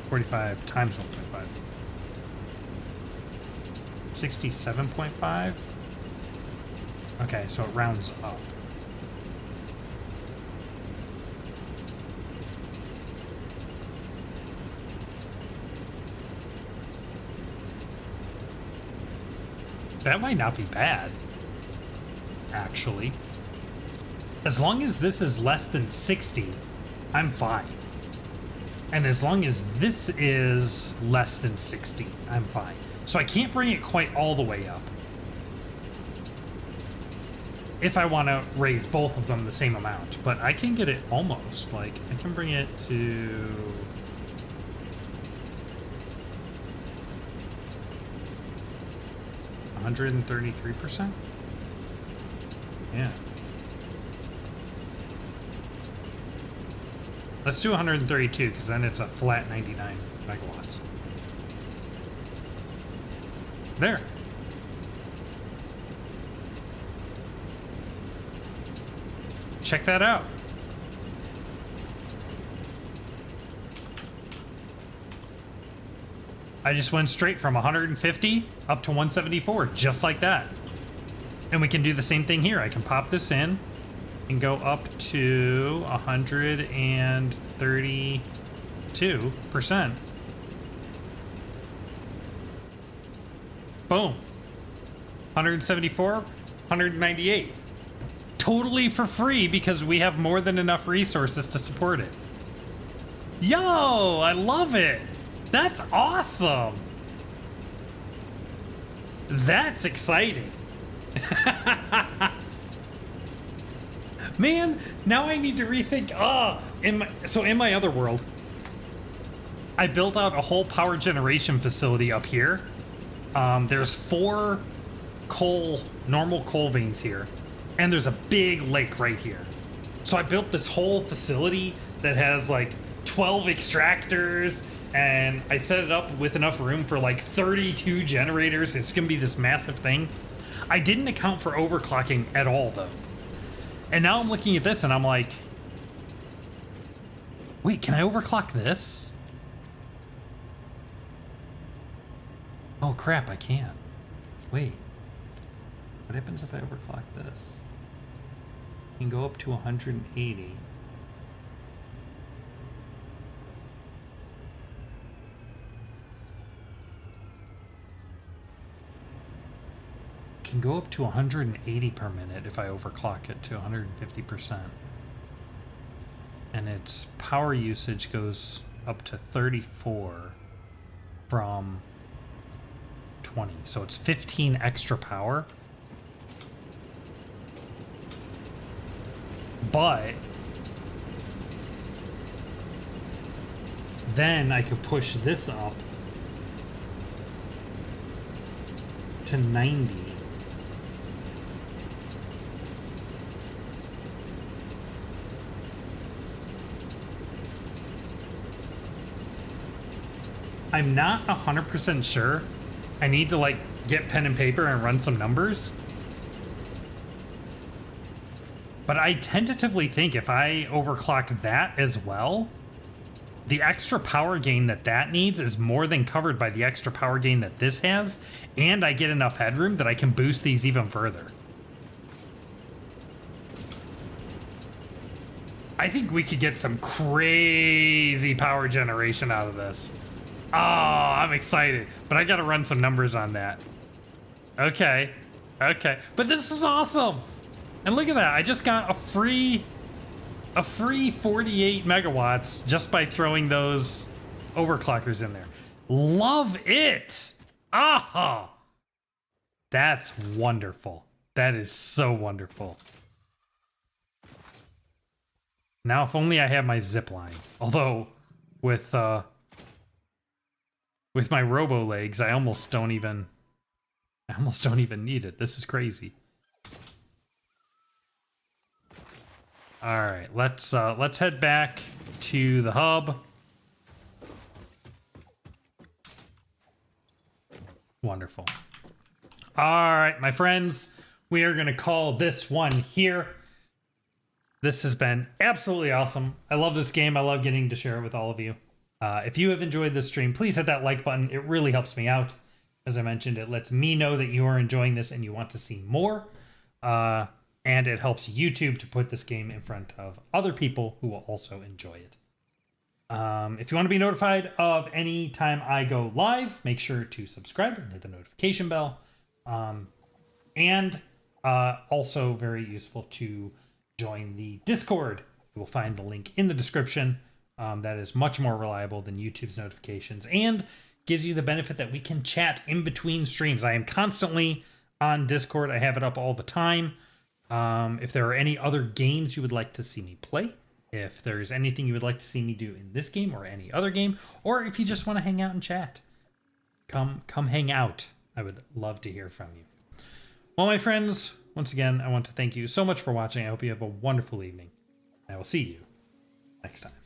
45 times 1.5. 67.5? Okay, so it rounds up. That might not be bad, actually. As long as this is less than 60, I'm fine. And as long as this is less than 60, I'm fine. So I can't bring it quite all the way up. If I want to raise both of them the same amount. But I can get it almost. Like, I can bring it to... $133%? Yeah. Let's do 132, because then it's a flat 99 megawatts. There. Check that out. I just went straight from 150 up to 174, just like that. And we can do the same thing here. I can pop this in and go up to 132%. Boom. 174, 198. Totally for free because we have more than enough resources to support it. Yo, I love it. That's awesome. That's exciting. Man, now I need to rethink. In my other world, I built out a whole power generation facility up here. There's 4 normal coal veins here, and there's a big lake right here. So I built this whole facility that has like 12 extractors, and I set it up with enough room for like 32 generators. It's gonna be this massive thing. I didn't account for overclocking at all though. And now I'm looking at this and I'm like, wait, can I overclock this? Oh crap, I can. Wait, what happens if I overclock this? Can go up to 180. Can go up to 180 per minute if I overclock it to 150%. And its power usage goes up to 34 from 20. So it's 15 extra power. But then I could push this up to 90. I'm not 100% sure. I need to like get pen and paper and run some numbers. But I tentatively think if I overclock that as well, the extra power gain that needs is more than covered by the extra power gain that this has, and I get enough headroom that I can boost these even further. I think we could get some crazy power generation out of this. Oh, I'm excited, but I gotta run some numbers on that. Okay, but this is awesome. And look at that, I just got a free 48 megawatts just by throwing those overclockers in there. Love it. Ah, that's wonderful. That is so wonderful. Now, if only I had my zip line. Although, with my robo legs, I almost don't even need it. This is crazy. All right, let's head back to the hub. Wonderful. All right, my friends, we are going to call this one here. This has been absolutely awesome. I love this game. I love getting to share it with all of you. If you have enjoyed this stream, please hit that like button. It really helps me out. As I mentioned, it lets me know that you are enjoying this and you want to see more. And it helps YouTube to put this game in front of other people who will also enjoy it. If you want to be notified of any time I go live, make sure to subscribe and hit the notification bell. And also very useful to join the Discord. You will find the link in the description. That is much more reliable than YouTube's notifications and gives you the benefit that we can chat in between streams. I am constantly on Discord. I have it up all the time. If there are any other games you would like to see me play, if there's anything you would like to see me do in this game or any other game, or if you just want to hang out and chat, come hang out. I would love to hear from you. Well, my friends, once again, I want to thank you so much for watching. I hope you have a wonderful evening. I will see you next time.